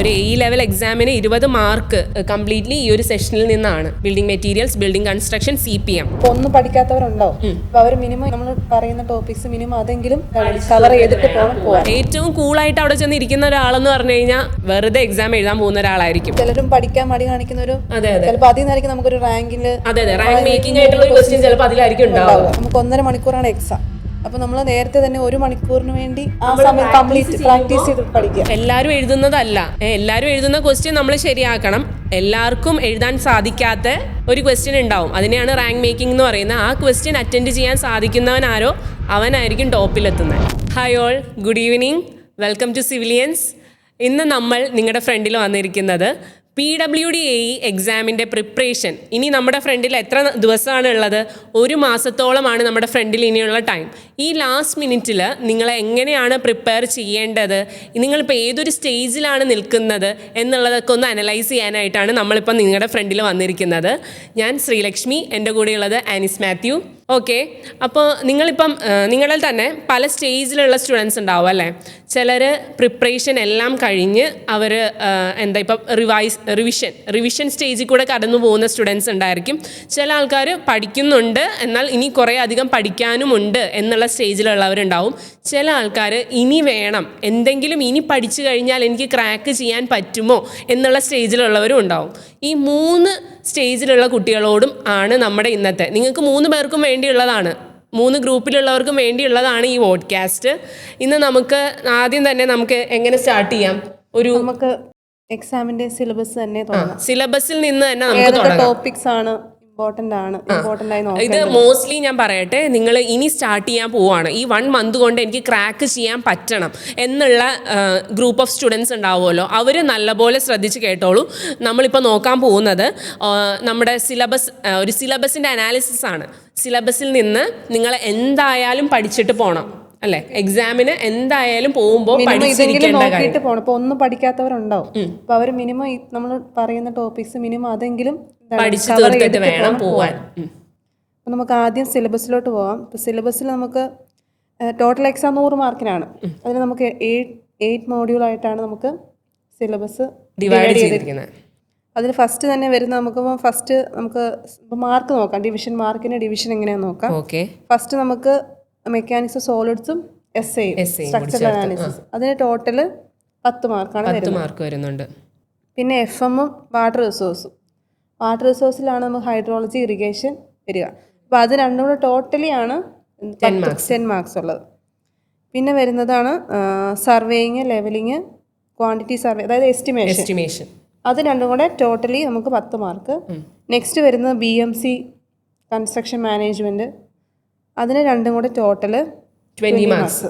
ഒരു ലെവൽ എക്സാമിന് 20 mark completely ഈ ഒരു സെഷനിൽ നിന്നാണ്. Building materials, building construction, CPM. ഒന്നും പഠിക്കാത്തവരുണ്ടാവും. അപ്പൊ അവർ മിനിമം നമ്മൾ പറയുന്ന ടോപ്പിക്സ് മിനിമം അതെങ്കിലും കവർ ചെയ്തിട്ട് പോകാൻ. ഏറ്റവും കൂളായിട്ട് അവിടെ ചെന്ന് ഇരിക്കുന്ന ഒരാളെന്ന് പറഞ്ഞു കഴിഞ്ഞാൽ വെറുതെ എക്സാം എഴുതാൻ പോകുന്ന ഒരാളായിരിക്കും. ചിലരും പഠിക്കാൻ മടി കാണിക്കുന്നവരും ചിലപ്പോൾ അതിൽ നിന്നായിരിക്കും നമുക്കൊരു റാങ്കിൽ റാങ്ക് മേക്കിംഗ് ആയിട്ടുള്ള ഒരു ക്വസ്റ്റ്യൻ ചിലപ്പോൾ അതിലായിരിക്കും ഉണ്ടാവുക. നമുക്ക് 1.5 മണിക്കൂറാണ് എക്സാം. അപ്പൊ നമ്മൾ നേരത്തെ തന്നെ 1 മണിക്കൂറിന് വേണ്ടി ആ സമയം കംപ്ലീറ്റ് പ്രാക്ടീസ് ചെയ്ത് പഠിക്കുക. എല്ലാവരും എഴുതുന്നതല്ല, എല്ലാവരും എഴുതുന്ന ക്വസ്റ്റ്യൻ നമ്മൾ ശരിയാക്കണം. എല്ലാവർക്കും എഴുതാൻ സാധിക്കാത്ത ഒരു ക്വസ്റ്റ്യൻ ഉണ്ടാവും, അതിനെയാണ് റാങ്ക് മേക്കിംഗ് എന്ന് പറയുന്നത്. ആ ക്വസ്റ്റ്യൻ അറ്റൻഡ് ചെയ്യാൻ സാധിക്കുന്നവൻ ആരോ അവനായിരിക്കും ടോപ്പിലെത്തുന്നത്. Hi all, good evening, welcome to civilians. ഇന്ന് നമ്മൾ നിങ്ങളുടെ ഫ്രണ്ടിൽ വന്നിരിക്കുന്നത് PWD-AE എക്സാമിൻ്റെ പ്രിപ്പറേഷൻ. ഇനി നമ്മുടെ ഫ്രണ്ടിൽ എത്ര ദിവസമാണ് ഉള്ളത്? 1 മാസത്തോളമാണ് നമ്മുടെ ഫ്രണ്ടിൽ ഇനിയുള്ള ടൈം. ഈ ലാസ്റ്റ് മിനിറ്റിൽ നിങ്ങൾ എങ്ങനെയാണ് പ്രിപ്പയർ ചെയ്യേണ്ടത്, നിങ്ങളിപ്പോൾ ഏതൊരു സ്റ്റേജിലാണ് നിൽക്കുന്നത് എന്നുള്ളതൊക്കെ ഒന്ന് അനലൈസ് ചെയ്യാനായിട്ടാണ് നമ്മളിപ്പോൾ നിങ്ങളുടെ ഫ്രണ്ടിൽ വന്നിരിക്കുന്നത്. ഞാൻ ശ്രീലക്ഷ്മി, എൻ്റെ കൂടെയുള്ളത് ആനിസ് മാത്യു. ഓക്കെ, അപ്പോൾ നിങ്ങളിൽ തന്നെ പല സ്റ്റേജിലുള്ള സ്റ്റുഡൻസ് ഉണ്ടാവും അല്ലേ? ചിലർ പ്രിപ്പറേഷൻ എല്ലാം കഴിഞ്ഞ് അവർ ഇപ്പം റിവിഷൻ സ്റ്റേജിൽ കൂടെ കടന്നു പോകുന്ന സ്റ്റുഡൻസ് ഉണ്ടായിരിക്കും. ചില ആൾക്കാർ പഠിക്കുന്നുണ്ട്, എന്നാൽ ഇനി കുറേ അധികം പഠിക്കാനുമുണ്ട് എന്നുള്ള സ്റ്റേജിലുള്ളവരുണ്ടാവും. ചില ആൾക്കാർ ഇനി വേണം, എന്തെങ്കിലും ഇനി പഠിച്ചു കഴിഞ്ഞാൽ എനിക്ക് ക്രാക്ക് ചെയ്യാൻ പറ്റുമോ എന്നുള്ള സ്റ്റേജിലുള്ളവരും ഉണ്ടാവും. ഈ 3 സ്റ്റേജിലുള്ള കുട്ടികളോടും ആണ് നമ്മുടെ ഇന്നത്തെ, നിങ്ങൾക്ക് 3 പേർക്കും വേണ്ടിയുള്ളതാണ്, 3 ഗ്രൂപ്പിലുള്ളവർക്കും വേണ്ടിയുള്ളതാണ് ഈ പോഡ്കാസ്റ്റ്. ഇന്ന് നമുക്ക് ആദ്യം തന്നെ നമുക്ക് എങ്ങനെ സ്റ്റാർട്ട് ചെയ്യാം? നമുക്ക് എക്സാമിന്റെ സിലബസ് തന്നെ തുടങ്ങാം. സിലബസിൽ നിന്ന് തന്നെ നമുക്ക് തുടങ്ങാം. ടോപ്പിക്സ് ആണ് ഇമ്പോർട്ടൻ്റ് ആയി നോക്കാം. ഇത് മോസ്റ്റ്ലി ഞാൻ പറയട്ടെ, നിങ്ങൾ ഇനി സ്റ്റാർട്ട് ചെയ്യാൻ പോവുകയാണ്, ഈ 1 മന്ത് കൊണ്ട് എനിക്ക് ക്രാക്ക് ചെയ്യാൻ പറ്റണം എന്നുള്ള ഗ്രൂപ്പ് ഓഫ് സ്റ്റുഡൻസ് ഉണ്ടാവുമല്ലോ, അവർ നല്ലപോലെ ശ്രദ്ധിച്ച് കേട്ടോളൂ. നമ്മളിപ്പോൾ നോക്കാൻ പോകുന്നത് നമ്മുടെ ഒരു സിലബസിൻ്റെ അനാലിസിസ് ആണ്. സിലബസിൽ നിന്ന് നിങ്ങൾ എന്തായാലും പഠിച്ചിട്ട് പോകണം അല്ലേ? എക്സാമിന് എന്തായാലും പോകുമ്പോൾ പഠിച്ചിരിക്കേണ്ട കാര്യം. ഇപ്പൊ ഒന്നും പഠിക്കാത്തവരുണ്ടാവും. അപ്പൊ അവർ മിനിമം നമ്മൾ പറയുന്ന ടോപ്പിക്സ് മിനിമം അതെങ്കിലും പഠിച്ചു തീർത്തിട്ട് വേണം പോവാൻ. അപ്പൊ നമുക്ക് ആദ്യം സിലബസിലോട്ട് പോകാം. ഇപ്പൊ സിലബസിൽ നമുക്ക് ടോട്ടൽ എക്സാം 100 മാർക്കിനാണ്. അതിന് നമുക്ക് 8 മോഡ്യൂളായിട്ടാണ് നമുക്ക് സിലബസ് ഡിവൈഡ് ചെയ്തിരിക്കുന്നത്. അതിൽ ഫസ്റ്റ് തന്നെ വരുന്ന നമുക്ക് മാർക്ക് നോക്കാം. ഡിവിഷൻ മാർക്കിന് ഡിവിഷൻ എങ്ങനെയാണെന്ന് നോക്കാം. ഫസ്റ്റ് നമുക്ക് മെക്കാനിക്സ് സോളിഡ്സും സ്ട്രക്ചറൽ അനാലിസിസ്, അതിന് ടോട്ടൽ 10 മാർക്ക് വരുന്നുണ്ട്. പിന്നെ FM-ഉം വാട്ടർ റിസോഴ്സിലാണ് നമുക്ക് ഹൈഡ്രോളജി, ഇറിഗേഷൻ വരിക. അപ്പോൾ അത് രണ്ടും കൂടെ ടോട്ടലി ആണ് 10 മാർക്സ് ഉള്ളത്. പിന്നെ വരുന്നതാണ് സർവേയിങ്, ലെവലിങ്, ക്വാണ്ടിറ്റി സർവേ, അതായത് എസ്റ്റിമേഷൻ. അത് രണ്ടും കൂടെ ടോട്ടലി നമുക്ക് 10 മാർക്ക്. നെക്സ്റ്റ് വരുന്നത് BMC കൺസ്ട്രക്ഷൻ മാനേജ്മെൻറ്റ്, അതിന് രണ്ടും കൂടെ ടോട്ടൽ 20 മാർക്സ്.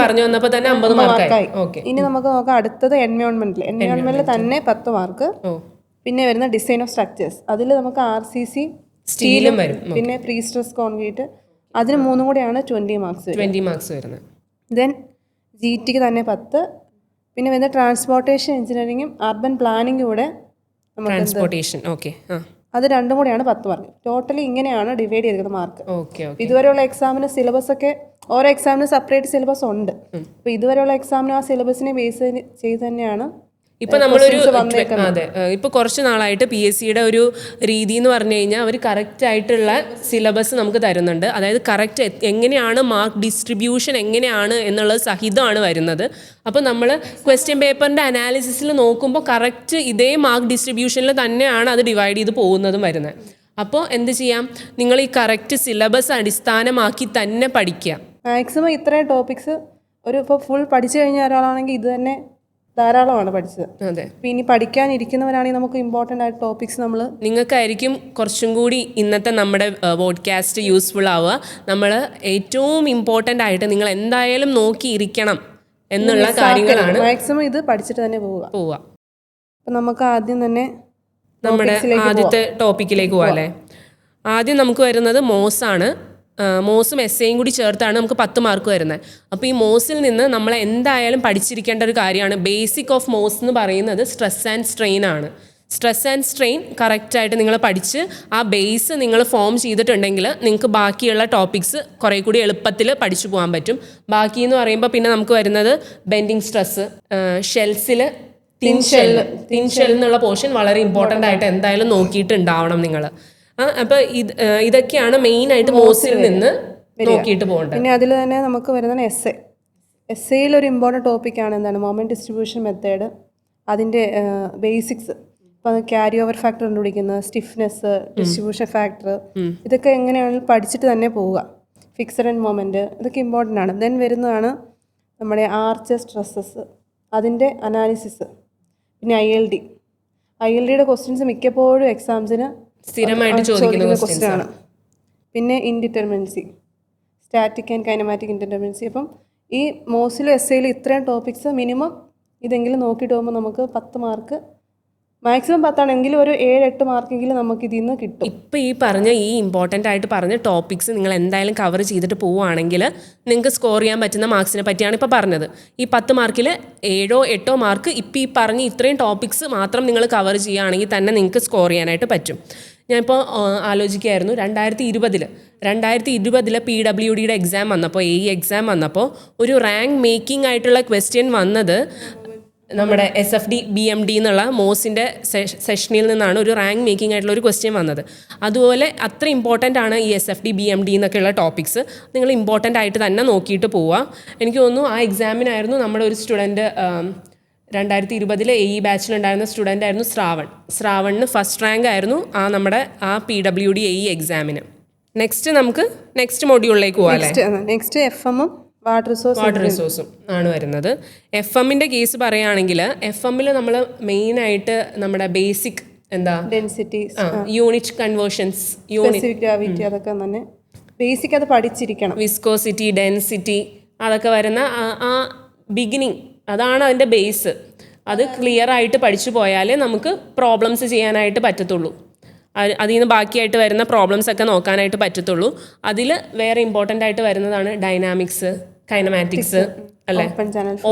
പറഞ്ഞു വന്നപ്പോൾ തന്നെ 50 മാർക്കായി. ഇനി നമുക്ക് നോക്കാം അടുത്തത് എൻവയോൺമെന്റിൽ തന്നെ 10 മാർക്ക്. പിന്നെ വരുന്ന ഡിസൈൻ ഓഫ് സ്ട്രക്ചേഴ്സ്, അതിൽ നമുക്ക് RCC സ്റ്റീലും വരും, പിന്നെ പ്രീ സ്ട്രെസ് കോൺക്രീറ്റ്, അതിന് 3 കൂടെയാണ് 20 മാർക്സ് വരുന്നത്. ദെൻ GTക്ക് തന്നെ 10. പിന്നെ വരുന്ന ട്രാൻസ്പോർട്ടേഷൻ എഞ്ചിനീയറിംഗും അർബൻ പ്ലാനിംഗും കൂടെ അത് രണ്ടും കൂടെയാണ് 10 മാർക്ക്. ടോട്ടലി ഇങ്ങനെയാണ് ഡിവൈഡ് ചെയ്തിരിക്കുന്നത് മാർക്ക്. ഇതുവരെയുള്ള എക്സാമിന് സിലബസ് ഒക്കെ ഓരോ എക്സാമിന് സെപ്പറേറ്റ് സിലബസ് ഉണ്ട്. അപ്പോൾ ഇതുവരെയുള്ള എക്സാമിന് ആ സിലബസിനെ ബേസ് ചെയ്ത് തന്നെയാണ് ഇപ്പൊ കുറച്ച് നാളായിട്ട് PSCയുടെ ഒരു രീതി എന്ന് പറഞ്ഞു കഴിഞ്ഞാൽ അവർ കറക്റ്റ് ആയിട്ടുള്ള സിലബസ് നമുക്ക് തരുന്നുണ്ട്. അതായത് കറക്റ്റ് എങ്ങനെയാണ് മാർക്ക് ഡിസ്ട്രിബ്യൂഷൻ എങ്ങനെയാണ് എന്നുള്ളത് സഹിതമാണ് വരുന്നത്. അപ്പോൾ നമ്മൾ ക്വസ്റ്റ്യൻ പേപ്പറിൻ്റെ അനാലിസിസിൽ നോക്കുമ്പോൾ കറക്റ്റ് ഇതേ മാർക്ക് ഡിസ്ട്രിബ്യൂഷനിൽ തന്നെയാണ് അത് ഡിവൈഡ് ചെയ്ത് പോകുന്നതും വരുന്നത്. അപ്പോൾ എന്ത് ചെയ്യാം, നിങ്ങൾ ഈ കറക്റ്റ് സിലബസ് അടിസ്ഥാനമാക്കി തന്നെ പഠിക്കുക. മാക്സിമം ഇത്രയും ടോപ്പിക്സ് ഇപ്പോൾ ഫുൾ പഠിച്ചു കഴിഞ്ഞ ഒരാളാണെങ്കിൽ ഇത് തന്നെ ധാരാളമാണ് പഠിച്ചത്. അതെ, ഇനി പഠിക്കാനിരിക്കുന്നവരാണെങ്കിൽ നമുക്ക് ഇമ്പോർട്ടൻ്റ് ആയിട്ട് ടോപ്പിക്സ് നിങ്ങൾക്കായിരിക്കും കുറച്ചും കൂടി ഇന്നത്തെ നമ്മുടെ പോഡ്കാസ്റ്റ് യൂസ്ഫുൾ ആവുക. നമ്മൾ ഏറ്റവും ഇമ്പോർട്ടൻ്റ് ആയിട്ട് നിങ്ങൾ എന്തായാലും നോക്കിയിരിക്കണം എന്നുള്ള കാര്യങ്ങളാണ്. മാക്സിമം ഇത് പഠിച്ചിട്ട് തന്നെ പോവുക. അപ്പം നമുക്ക് ആദ്യം തന്നെ നമ്മുടെ ആദ്യത്തെ ടോപ്പിക്കിലേക്ക് പോകാം അല്ലേ? ആദ്യം നമുക്ക് വരുന്നത് മോസാണ്. മോസും എസ്സേയും കൂടി ചേർത്താണ് നമുക്ക് 10 മാർക്ക് വരുന്നത്. അപ്പോൾ ഈ മോസിൽ നിന്ന് നമ്മൾ എന്തായാലും പഠിച്ചിരിക്കേണ്ട ഒരു കാര്യമാണ്. ബേസിക് ഓഫ് മോസ് എന്ന് പറയുന്നത് സ്ട്രെസ് ആൻഡ് സ്ട്രെയിൻ ആണ്. സ്ട്രെസ് ആൻഡ് സ്ട്രെയിൻ കറക്റ്റായിട്ട് നിങ്ങൾ പഠിച്ച് ആ ബേസ് നിങ്ങൾ ഫോം ചെയ്തിട്ടുണ്ടെങ്കിൽ നിങ്ങൾക്ക് ബാക്കിയുള്ള ടോപ്പിക്സ് കുറേ കൂടി എളുപ്പത്തിൽ പഠിച്ചു പോകാൻ പറ്റും. ബാക്കി എന്ന് പറയുമ്പോൾ പിന്നെ നമുക്ക് വരുന്നത് ബെൻഡിങ് സ്ട്രെസ്, ഷെൽസിൽ തിൻ ഷെൽ എന്നുള്ള പോർഷൻ വളരെ ഇമ്പോർട്ടൻ്റ് ആയിട്ട് എന്തായാലും നോക്കിയിട്ടുണ്ടാവണം നിങ്ങൾ. അപ്പോൾ ഇതൊക്കെയാണ് മെയിനായിട്ട് മോസിൽ നിന്ന് നോക്കിയിട്ട് പോകേണ്ടത്. പിന്നെ അതിൽ തന്നെ നമുക്ക് വരുന്നതാണ് എസ്സേയിൽ ഒരു ഇമ്പോർട്ടൻറ്റ് ടോപ്പിക്കാണ് എന്താണ് മൊമെൻറ്റ് ഡിസ്ട്രിബ്യൂഷൻ മെത്തേഡ്, അതിൻ്റെ ബേസിക്സ്. ഇപ്പം ക്യാരി ഓവർ ഫാക്ടർ കണ്ടുപിടിക്കുന്നത്, സ്റ്റിഫ്നെസ്, ഡിസ്ട്രിബ്യൂഷൻ ഫാക്ടർ, ഇതൊക്കെ എങ്ങനെയാണെങ്കിലും പഠിച്ചിട്ട് തന്നെ പോവുക. ഫിക്സഡ് ആൻഡ് മൊമെൻറ്റ് ഇതൊക്കെ ഇമ്പോർട്ടൻ്റ് ആണ്. ദെൻ വരുന്നതാണ് നമ്മുടെ ആർച്ച് സ്ട്രെസ്സസ്, അതിൻ്റെ അനാലിസിസ്. പിന്നെ ILDയുടെ ക്വസ്റ്റ്യൻസ് മിക്കപ്പോഴും എക്സാംസിന് സ്ഥിരമായിട്ട് ചോദിക്കുന്ന ക്വസ്റ്റ്യൻ ആണ്. പിന്നെ indeterminacy, static and kinematic indeterminacy. അപ്പം ഈ മോസിലും എസ്സേയിലും ഇത്രയും ടോപ്പിക്സ് മിനിമം ഇതെങ്കിലും നോക്കിയിട്ട് പോകുമ്പോൾ നമുക്ക് 10 മാർക്ക്, മാക്സിമം 10 ആണെങ്കിലും ഒരു 7-8 മാർക്കെങ്കിലും നമുക്ക് ഇതിൽ നിന്ന് കിട്ടും. ഇപ്പം ഈ പറഞ്ഞ ഈ ഇമ്പോർട്ടൻ്റ് ആയിട്ട് പറഞ്ഞ ടോപ്പിക്സ് നിങ്ങൾ എന്തായാലും കവർ ചെയ്തിട്ട് പോവുകയാണെങ്കിൽ നിങ്ങൾക്ക് സ്കോർ ചെയ്യാൻ പറ്റുന്ന മാർക്സിനെ പറ്റിയാണ് ഇപ്പോൾ പറഞ്ഞത്. ഈ 10 മാർക്കിൽ 7-8 മാർക്ക് ഇപ്പം ഈ പറഞ്ഞ ഇത്രയും ടോപ്പിക്സ് മാത്രം നിങ്ങൾ കവർ ചെയ്യുകയാണെങ്കിൽ തന്നെ നിങ്ങൾക്ക് സ്കോർ ചെയ്യാനായിട്ട് പറ്റും. ഞാനിപ്പോൾ ആലോചിക്കുകയായിരുന്നു 2020 PWDയുടെ എക്സാം വന്നപ്പോൾ, എക്സാം വന്നപ്പോൾ ഒരു റാങ്ക് മേക്കിംഗ് ആയിട്ടുള്ള ക്വസ്റ്റ്യൻ വന്നത് നമ്മുടെ SFD BMD എന്നുള്ള മോസിൻ്റെ സെഷനിൽ നിന്നാണ് ഒരു റാങ്ക് മേക്കിംഗ് ആയിട്ടുള്ള ഒരു ക്വസ്റ്റ്യൻ വന്നത്. അതുപോലെ അത്ര ഇമ്പോർട്ടൻ്റ് ആണ് ഈ SFD BMD എന്നൊക്കെയുള്ള ടോപ്പിക്സ്. നിങ്ങൾ ഇമ്പോർട്ടൻ്റ് ആയിട്ട് തന്നെ നോക്കിയിട്ട് പോവുക. എനിക്ക് തോന്നുന്നു ആ എക്സാമിനായിരുന്നു നമ്മുടെ ഒരു സ്റ്റുഡൻറ്റ് 2020 AE ബാച്ചിലുണ്ടായിരുന്ന സ്റ്റുഡൻ്റ് ആയിരുന്നു ശ്രാവണിന് ഫസ്റ്റ് റാങ്ക് ആയിരുന്നു നമ്മുടെ PWD AE എക്സാമിന്. നെക്സ്റ്റ് മൊഡ്യൂളിലേക്ക് പോകാം. നെക്സ്റ്റ് FM-ഉം വാട്ടർ റിസോഴ്സും ആണ് വരുന്നത്. FM-ന്റെ കേസ് പറയുകയാണെങ്കിൽ FM-ൽ നമ്മൾ മെയിനായിട്ട് നമ്മുടെ basic density, unit conversions, specific gravity, അതൊക്കെ തന്നെ ബേസിക് അത് പഠിച്ചിരിക്കണം. വിസ്കോസിറ്റി, ഡെൻസിറ്റി, അതൊക്കെ വരുന്ന ആ ബിഗിനിങ്, അതാണ് അതിൻ്റെ ബേസ്. അത് ക്ലിയർ ആയിട്ട് പഠിച്ചു പോയാലേ നമുക്ക് പ്രോബ്ലംസ് ചെയ്യാനായിട്ട് പറ്റത്തുള്ളൂ. അതിൽ നിന്ന് ബാക്കിയായിട്ട് വരുന്ന പ്രോബ്ലംസ് ഒക്കെ നോക്കാനായിട്ട് പറ്റത്തുള്ളൂ. അതിൽ വേറെ ഇമ്പോർട്ടൻ്റ് ആയിട്ട് വരുന്നതാണ് ഡൈനാമിക്സ്, കൈനമാറ്റിക്സ് അല്ലേ,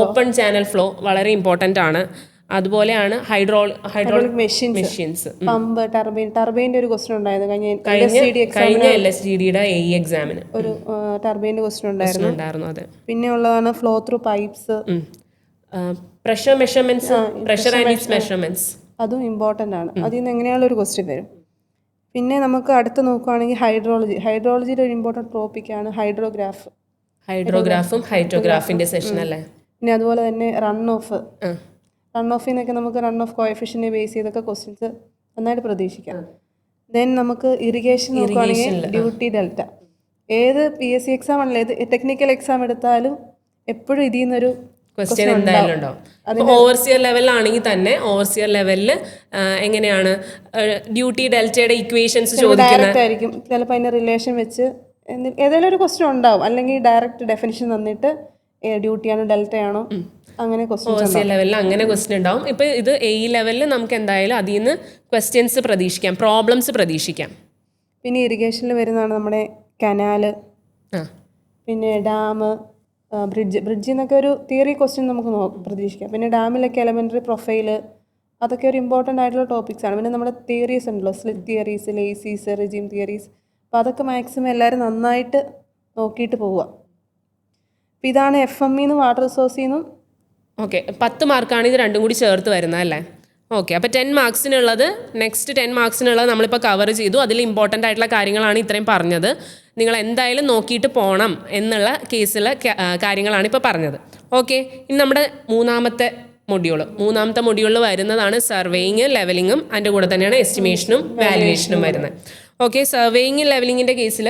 ഓപ്പൺ ചാനൽ ഫ്ലോ വളരെ ഇമ്പോർട്ടൻ്റ് ആണ്. അതുപോലെയാണ് ഹൈഡ്രോളിക് മെഷീൻസ്, പമ്പ്, ടർബൈൻ്റെ ഒരു ക്വസ്റ്റ്യൻ ഉണ്ടായിരുന്നു കഴിഞ്ഞ LSGDയുടെ AE എക്സാമിന് ഒരു ടർബൈൻ്റെ ക്വസ്റ്റ്യൻ ഉണ്ടായിരുന്നു. അതെ. പിന്നെ ഉള്ളതാണ് flow through pipes, pressure measurements, pressure and it's measurements, അതും ഇമ്പോർട്ടൻ്റ് ആണ്. അതിൽ നിന്ന് എങ്ങനെയുള്ള ഒരു ക്വസ്റ്റ്യൻ വരും. പിന്നെ നമുക്ക് അടുത്ത് നോക്കുകയാണെങ്കിൽ ഹൈഡ്രോളജിയുടെ ഒരു ഇമ്പോർട്ടൻറ്റ് ടോപ്പിക്കാണ് ഹൈഡ്രോഗ്രാഫും ഹൈഡ്രോഗ്രാഫിൻ്റെ സെഷൻ അല്ലേ. പിന്നെ അതുപോലെ തന്നെ റൺ ഓഫിൽ നിന്നൊക്കെ നമുക്ക് റൺ ഓഫ് കോഎഫിഷ്യൻറ്റിനെ ബേസ് ചെയ്തൊക്കെ ക്വസ്റ്റ്യൻസ് നന്നായിട്ട് പ്രതീക്ഷിക്കാം. ദെൻ നമുക്ക് ഇറിഗേഷൻ നോക്കുകയാണെങ്കിൽ ഡ്യൂട്ടി ഡെൽറ്റ, ഏത് PSC എക്സാം ആണല്ലോ, ഏത് ടെക്നിക്കൽ എക്സാം എടുത്താലും എപ്പോഴും ഇതിൽ നിന്നൊരു ക്വസ്റ്റ്യൻ എന്തായാലും ഉണ്ടാവും. അപ്പോൾ ഓവർസിയർ ലെവലിലാണെങ്കിൽ തന്നെ ഓവർസിയർ ലെവലിൽ എങ്ങനെയാണ് ഡ്യൂട്ടി ഡെൽറ്റയുടെ ഇക്വേഷൻസ് ചോദിക്കുന്നത് ആയിരിക്കും. ചിലപ്പോൾ അതിൻ്റെ റിലേഷൻ വെച്ച് ഏതെങ്കിലും ഒരു ക്വസ്റ്റ്യൻ ഉണ്ടാവും, അല്ലെങ്കിൽ ഡയറക്റ്റ് ഡെഫിനിഷൻ തന്നിട്ട് ഡ്യൂട്ടിയാണോ ഡെൽറ്റയാണോ അങ്ങനെ ക്വസ്റ്റ്യൻ. ഓവർസിയർ ലെവലിൽ അങ്ങനെ ക്വസ്റ്റ്യൻ ഉണ്ടാവും. ഇപ്പോൾ ഇത് AE ലെവലിൽ നമുക്ക് എന്തായാലും അതിൽ നിന്ന് ക്വസ്റ്റ്യൻസ് പ്രതീക്ഷിക്കാം, പ്രോബ്ലംസ് പ്രതീക്ഷിക്കാം. പിന്നെ ഇറിഗേഷനിൽ വരുന്നതാണ് നമ്മുടെ കനാല്, പിന്നെ ഡാം, ബ്രിഡ്ജിൽ നിന്നൊക്കെ ഒരു തിയറി ക്വസ്റ്റ്യൻ നമുക്ക് പ്രതീക്ഷിക്കാം. പിന്നെ ഡാമിലൊക്കെ എലമെൻ്ററി പ്രൊഫൈല്, അതൊക്കെ ഒരു ഇമ്പോർട്ടൻ്റ് ആയിട്ടുള്ള ടോപ്പിക്സ് ആണ്. പിന്നെ നമ്മുടെ തിയറീസ് ഉണ്ടല്ലോ, സ്ലിറ്റ് തിയറീസ്, ലേസീസ്, റെജീം തിയറീസ്, അപ്പോൾ അതൊക്കെ മാക്സിമം എല്ലാവരും നന്നായിട്ട് നോക്കിയിട്ട് പോവുക. അപ്പോൾ ഇതാണ് FM-ന്നും വാട്ടർ റിസോഴ്സിൽ നിന്നും. ഓക്കെ, 10 മാർക്കാണ് ഇത് രണ്ടും കൂടി ചേർത്ത് വരുന്നത് അല്ലേ. ഓക്കെ, അപ്പോൾ 10 മാർക്സിനുള്ളത്, നെക്സ്റ്റ് 10 മാർക്സിനുള്ളത് നമ്മളിപ്പോൾ കവർ ചെയ്തു. അതിൽ ഇമ്പോർട്ടൻ്റ് ആയിട്ടുള്ള കാര്യങ്ങളാണ് ഇത്രയും പറഞ്ഞത്. നിങ്ങൾ എന്തായാലും നോക്കിയിട്ട് പോകണം എന്നുള്ള കേസിലെ കാര്യങ്ങളാണ് ഇപ്പോൾ പറഞ്ഞത്. ഓക്കെ, ഇനി നമ്മുടെ മൂന്നാമത്തെ മൊഡ്യൂളിൽ വരുന്നതാണ് സർവേയിങ്, ലെവലിങ്ങും, അതിൻ്റെ കൂടെ തന്നെയാണ് എസ്റ്റിമേഷനും വാല്യുവേഷനും വരുന്നത്. ഓക്കെ, സർവേയിങ് ലെവലിങ്ങിൻ്റെ കേസിൽ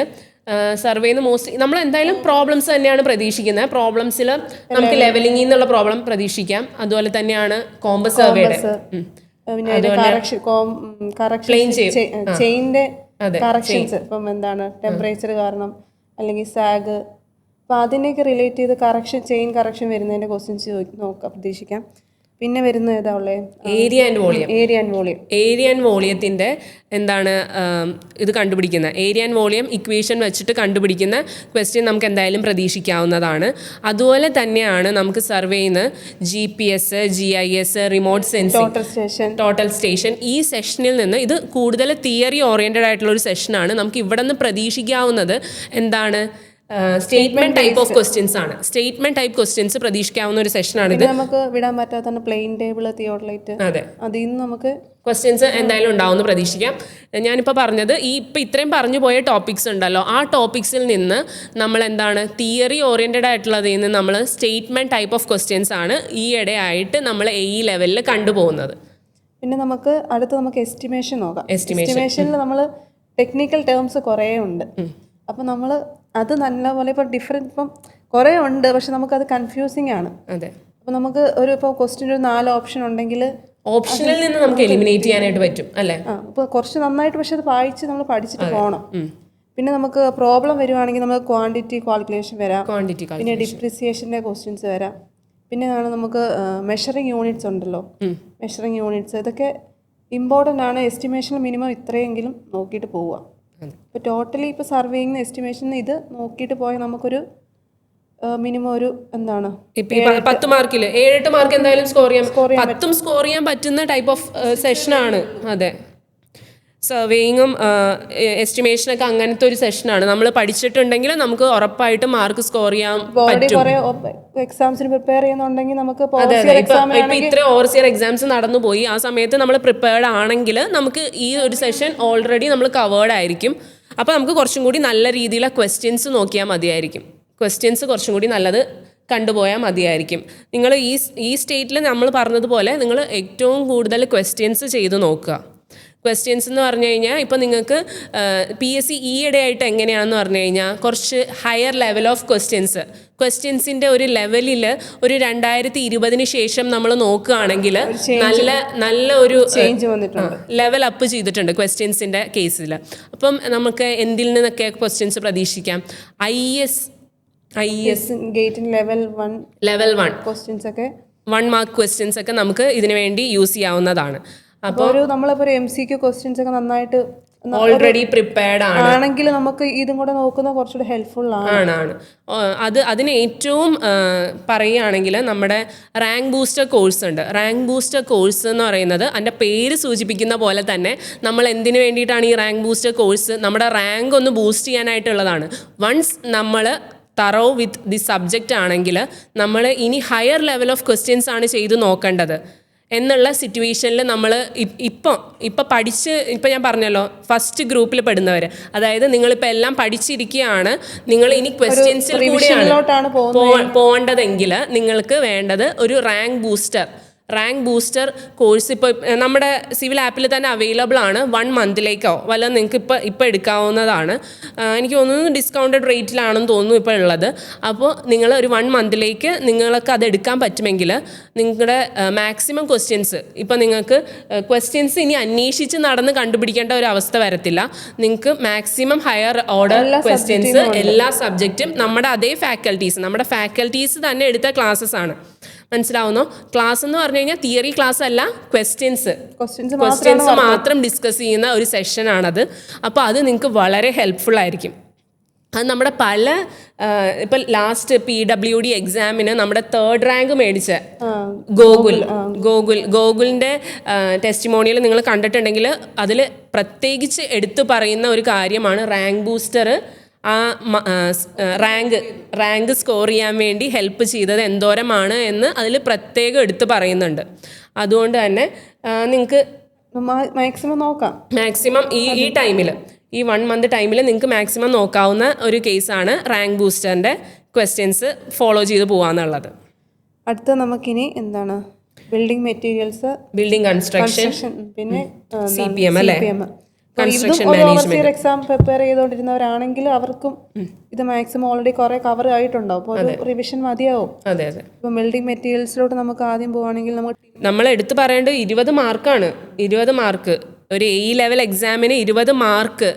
സർവേന്ന് മോസ്റ്റ്ലി നമ്മൾ എന്തായാലും പ്രോബ്ലംസ് തന്നെയാണ് പ്രതീക്ഷിക്കുന്നത്. പ്രോബ്ലംസിൽ നമുക്ക് ലെവലിംഗിൽ നിന്നുള്ള പ്രോബ്ലം പ്രതീക്ഷിക്കാം. അതുപോലെ തന്നെയാണ് കോമ്പസ് സർവേയുടെ ചെയിൻ്റെ കറക്ഷൻസ്, ഇപ്പം എന്താണ് ടെമ്പറേച്ചർ കാരണം അല്ലെങ്കിൽ സാഗ്, അപ്പോൾ അതിനെയൊക്കെ റിലേറ്റ് ചെയ്ത് ചെയിൻ കറക്ഷൻ വരുന്നതിൻ്റെ ക്വസ്റ്റ്യൻസ് പ്രതീക്ഷിക്കാം. പിന്നെ വരുന്ന ഏതാ ഉള്ളത്, ഏരിയ ആൻഡ് വോളിയത്തിൻ്റെ എന്താണ് ഇത് കണ്ടുപിടിക്കുന്ന ഏരിയ ആൻഡ് വോളിയം ഇക്വേഷൻ വെച്ചിട്ട് കണ്ടുപിടിക്കുന്ന ക്വസ്റ്റ്യൻ നമുക്ക് എന്തായാലും പ്രതീക്ഷിക്കാവുന്നതാണ്. അതുപോലെ തന്നെയാണ് നമുക്ക് സർവേന്ന് GPS, GIS, remote sensing, total station, ഈ സെഷനിൽ നിന്ന് ഇത് കൂടുതൽ തിയറി ഓറിയൻറ്റഡ് ആയിട്ടുള്ള ഒരു സെഷനാണ്. നമുക്ക് ഇവിടെ നിന്ന് പ്രതീക്ഷിക്കാവുന്നത് എന്താണ്, സ്റ്റേറ്റ്മെന്റ് ടൈപ്പ് ഓഫ് ക്വസ്റ്റ്യൻസ് ആണ്. സ്റ്റേറ്റ്മെന്റ് ടൈപ്പ് ക്വസ്റ്റ്യൻസ് പ്രതീക്ഷിക്കാവുന്ന ഒരു സെഷനാണിത്. നമുക്ക് വിടാൻ പറ്റാത്ത പ്ലെയിൻ ടേബിൾ, തിയോഡലൈറ്റ്, അതെ, അതിൽ നിന്ന് നമുക്ക് ക്വസ്റ്റ്യൻസ് എന്തായാലും ഉണ്ടാവുമെന്ന് പ്രതീക്ഷിക്കാം. ഞാനിപ്പോൾ പറഞ്ഞത് ഇപ്പം ഇത്രയും പറഞ്ഞു പോയ ടോപ്പിക്സ് ഉണ്ടല്ലോ, ആ ടോപ്പിക്സിൽ നിന്ന് നമ്മൾ എന്താണ് തിയറി ഓറിയൻറ്റഡ് ആയിട്ടുള്ളതിൽ നിന്ന് നമ്മൾ സ്റ്റേറ്റ്മെന്റ് ടൈപ്പ് ഓഫ് ക്വസ്റ്റ്യൻസ് ആണ് ഈയിടെയായിട്ട് നമ്മൾ AE ലെവലിൽ കണ്ടുപോകുന്നത്. പിന്നെ നമുക്ക് നമുക്ക് എസ്റ്റിമേഷൻ നോക്കാം. എസ്റ്റിമേഷനിൽ നമ്മൾ ടെക്നിക്കൽ ടേംസ് കുറേ ഉണ്ട്. അപ്പം നമ്മൾ അത് നല്ലപോലെ ഇപ്പം ഡിഫറെൻറ്റ് ഇപ്പം കുറേ ഉണ്ട്, പക്ഷെ നമുക്കത് കൺഫ്യൂസിങ് ആണ്. അതെ, അപ്പം നമുക്ക് ഇപ്പോൾ ക്വസ്റ്റ്യൻ ഒരു 4 ഓപ്ഷൻ ഉണ്ടെങ്കിൽ ഓപ്ഷനിൽ നിന്ന് നമുക്ക് എലിമിനേറ്റ് ചെയ്യാനായിട്ട് പറ്റും അല്ലേ. അപ്പോൾ കുറച്ച് നന്നായിട്ട് പക്ഷെ അത് വായിച്ച് നമ്മൾ പഠിച്ചിട്ട് പോകണം. പിന്നെ നമുക്ക് പ്രോബ്ലം വരുവാണെങ്കിൽ നമുക്ക് ക്വാണ്ടിറ്റി കാൽക്കുലേഷൻ വരാം, പിന്നെ ഡിപ്രിസിയേഷൻ്റെ ക്വസ്റ്റ്യൻസ് വരാം. പിന്നെ നമുക്ക് മെഷറിങ് യൂണിറ്റ്സ് ഉണ്ടല്ലോ, മെഷറിങ് യൂണിറ്റ്സ്, ഇതൊക്കെ ഇമ്പോർട്ടൻ്റ് ആണ്. എസ്റ്റിമേഷൻ മിനിമം ഇത്രയെങ്കിലും നോക്കിയിട്ട് പോവുക. ഇപ്പോൾ ടോട്ടലി ഇപ്പോൾ സർവേയിങ് എസ്റ്റിമേഷൻ ഇത് നോക്കിയിട്ട് പോയാൽ നമുക്കൊരു മിനിമം ഒരു എന്താണ് ഇപ്പം 10 മാർക്കിൽ 7-8 മാർക്ക് എന്തായാലും സ്കോർ ചെയ്യാം. 10 സ്കോർ ചെയ്യാൻ പറ്റുന്ന ടൈപ്പ് ഓഫ് സെഷനാണ്. അതെ, സർവേയിങ്ങും എസ്റ്റിമേഷനൊക്കെ അങ്ങനത്തെ ഒരു സെഷനാണ്. നമ്മൾ പഠിച്ചിട്ടുണ്ടെങ്കിൽ നമുക്ക് ഉറപ്പായിട്ടും മാർക്ക് സ്കോർ ചെയ്യാൻ പറ്റും. എക്സാംസിന് പ്രിപ്പയർ ചെയ്യുന്നുണ്ടെങ്കിൽ നമുക്ക് ഇപ്പൊ ഇത്ര ഓവർസിയർ എക്സാംസ് നടന്നു പോയി, ആ സമയത്ത് നമ്മൾ പ്രിപ്പയർഡ് ആണെങ്കിൽ നമുക്ക് ഈ ഒരു സെഷൻ ഓൾറെഡി നമ്മൾ കവേർഡ് ആയിരിക്കും. അപ്പോൾ നമുക്ക് കുറച്ചും കൂടി നല്ല രീതിയിലുള്ള ക്വസ്റ്റ്യൻസ് നോക്കിയാൽ മതിയായിരിക്കും. ക്വസ്റ്റ്യൻസ് കുറച്ചും കൂടി നല്ലത് കണ്ടുപോയാൽ മതിയായിരിക്കും. നിങ്ങൾ ഈ സ്റ്റേറ്റിൽ നമ്മൾ പറഞ്ഞതുപോലെ നിങ്ങൾ ഏറ്റവും കൂടുതൽ ക്വസ്റ്റ്യൻസ് ചെയ്ത് നോക്കുക. ക്വസ്റ്റ്യൻസ് എന്ന് പറഞ്ഞു കഴിഞ്ഞാൽ ഇപ്പോൾ നിങ്ങൾക്ക് PSC ഈയിടെയായിട്ട് എങ്ങനെയാണെന്ന് പറഞ്ഞു കഴിഞ്ഞാൽ കുറച്ച് ഹയർ ലെവൽ ഓഫ് ക്വസ്റ്റ്യൻസിൻ്റെ ഒരു ലെവലിൽ ഒരു 2020 ശേഷം നമ്മൾ നോക്കുകയാണെങ്കിൽ നല്ല ഒരു ലെവൽ അപ്പ് ചെയ്തിട്ടുണ്ട് ക്വസ്റ്റ്യൻസിൻ്റെ കേസിൽ. അപ്പം നമുക്ക് എന്തിൽ നിന്നൊക്കെ ക്വസ്റ്റ്യൻസ് പ്രതീക്ഷിക്കാം? IS ഗേറ്റിംഗ് ലെവൽ 1 ക്വസ്റ്റ്യൻസ് ഒക്കെ 1 മാർക്ക് ക്വസ്റ്റ്യൻസ് ഒക്കെ നമുക്ക് ഇതിനു വേണ്ടി യൂസ് ചെയ്യാവുന്നതാണ്. അപ്പോൾ നമ്മളിപ്പോൾ MCQ ക്വസ്റ്റ്യൻസ് ഒക്കെ നന്നായിട്ട് ഓൾറെഡി പ്രിപ്പയർഡ് ആണെങ്കിൽ നമുക്ക് ഇതും കൂടെ നോക്കുന്നത് കുറച്ചുകൂടി ഹെൽപ്ഫുൾ ആണ്. അതിന് ഏറ്റവും പറയുകയാണെങ്കിൽ നമ്മുടെ റാങ്ക് ബൂസ്റ്റർ കോഴ്സ് ഉണ്ട്. റാങ്ക് ബൂസ്റ്റർ കോഴ്സ് എന്ന് പറയുന്നത് അതിൻ്റെ പേര് സൂചിപ്പിക്കുന്ന പോലെ തന്നെ നമ്മൾ എന്തിനു വേണ്ടിയിട്ടാണ് ഈ റാങ്ക് ബൂസ്റ്റർ കോഴ്സ്? നമ്മുടെ റാങ്ക് ഒന്ന് ബൂസ്റ്റ് ചെയ്യാനായിട്ടുള്ളതാണ്. വൺസ് നമ്മൾ തറോ വിത്ത് ദി സബ്ജക്റ്റ് ആണെങ്കിൽ നമ്മൾ ഇനി ഹയർ ലെവൽ ഓഫ് ക്വസ്റ്റ്യൻസ് ആണ് ചെയ്ത് നോക്കേണ്ടത് എന്നുള്ള സിറ്റുവേഷനിൽ നമ്മൾ ഇപ്പം പഠിച്ച് ഇപ്പം ഞാൻ പറഞ്ഞല്ലോ ഫസ്റ്റ് ഗ്രൂപ്പിൽ പെടുന്നവർ, അതായത് നിങ്ങളിപ്പോൾ എല്ലാം പഠിച്ചിരിക്കുകയാണ്, നിങ്ങൾ ഇനി ക്വസ്റ്റ്യൻസിൽ കൂടിയാണ് പോകേണ്ടതെങ്കിൽ നിങ്ങൾക്ക് വേണ്ടത് ഒരു റാങ്ക് ബൂസ്റ്റർ കോഴ്സ് ഇപ്പോൾ നമ്മുടെ സിവിൽ ആപ്പിൽ തന്നെ അവൈലബിൾ ആണ്. 1 മന്തിലേക്കോ വല്ല നിങ്ങൾക്ക് ഇപ്പോൾ എടുക്കാവുന്നതാണ്. എനിക്ക് തോന്നുന്നു ഡിസ്കൗണ്ടഡ് റേറ്റിലാണെന്ന് തോന്നുന്നു ഇപ്പോൾ ഉള്ളത്. അപ്പോൾ നിങ്ങൾ ഒരു 1 മന്തിലേക്ക് നിങ്ങൾക്ക് അത് എടുക്കാൻ പറ്റുമെങ്കിൽ നിങ്ങളുടെ മാക്സിമം ക്വസ്റ്റ്യൻസ് ഇപ്പോൾ നിങ്ങൾക്ക് ക്വസ്റ്റ്യൻസ് ഇനി അന്വേഷിച്ച് നടന്ന് കണ്ടുപിടിക്കേണ്ട ഒരു അവസ്ഥ വരത്തില്ല. നിങ്ങൾക്ക് മാക്സിമം ഹയർ ഓർഡർ ക്വസ്റ്റ്യൻസ് എല്ലാ സബ്ജക്റ്റും നമ്മുടെ അതേ ഫാക്കൽറ്റീസ് തന്നെ എടുത്ത ക്ലാസ്സസ് ആണ്. മനസ്സിലാവുന്നോ? ക്ലാസ് എന്ന് പറഞ്ഞു കഴിഞ്ഞാൽ തിയറി ക്ലാസ് അല്ല, ക്വസ്റ്റ്യൻസ് മാത്രം ഡിസ്കസ് ചെയ്യുന്ന ഒരു സെഷനാണത്. അപ്പോൾ അത് നിങ്ങൾക്ക് വളരെ ഹെൽപ്ഫുൾ ആയിരിക്കും. അത് നമ്മുടെ പല ഇപ്പം ലാസ്റ്റ് PWD എക്സാമിന് നമ്മുടെ 3rd റാങ്ക് മേടിച്ച ഗോകുലിൻ്റെ ടെസ്റ്റിമോണിയൽ നിങ്ങൾ കണ്ടിട്ടുണ്ടെങ്കിൽ അതിൽ പ്രത്യേകിച്ച് എടുത്തു പറയുന്ന ഒരു കാര്യമാണ് റാങ്ക് ബൂസ്റ്റർ ആ റാങ്ക് സ്കോർ ചെയ്യാൻ വേണ്ടി ഹെൽപ്പ് ചെയ്തത് എന്തോരമാണ് എന്ന് അതിൽ പ്രത്യേകം എടുത്ത് പറയുന്നുണ്ട്. അതുകൊണ്ട് തന്നെ നിങ്ങൾക്ക് മാക്സിമം ഈ ടൈമിൽ ഈ 1 മന്ത് ടൈമിൽ നിങ്ങൾക്ക് മാക്സിമം നോക്കാവുന്ന ഒരു കേസാണ് റാങ്ക് ബൂസ്റ്ററിൻ്റെ ക്വസ്റ്റ്യൻസ് ഫോളോ ചെയ്ത് പോകാന്നുള്ളത്. അടുത്ത നമുക്കിനി എന്താണ് ബിൽഡിംഗ് മെറ്റീരിയൽസ്, ബിൽഡിംഗ് കൺസ്ട്രക്ഷൻ, പിന്നെ CPM അല്ലേ, കൺസ്ട്രക്ഷൻ മാനേജ്മെന്റ്. എക്സാം പ്രിപ്പയർ ചെയ്തുകൊണ്ടിരുന്നവരാണെങ്കിൽ അവർക്കും ഇത് മാക്സിമം ഓൾറെഡി കുറെ കവർ ആയിട്ടുണ്ടാവും. അപ്പോൾ ഒരു റിവിഷൻ മതിയാവും. അതെ. ഇപ്പം ബിൽഡിംഗ് മെറ്റീരിയൽസിലോട്ട് നമുക്ക് ആദ്യം പോവുകയാണെങ്കിൽ നമ്മൾ എടുത്തു പറയേണ്ടത് 20 മാർക്കാണ്. 20 മാർക്ക് ഒരു AE ലെവൽ എക്സാമിന് 20 മാർക്ക്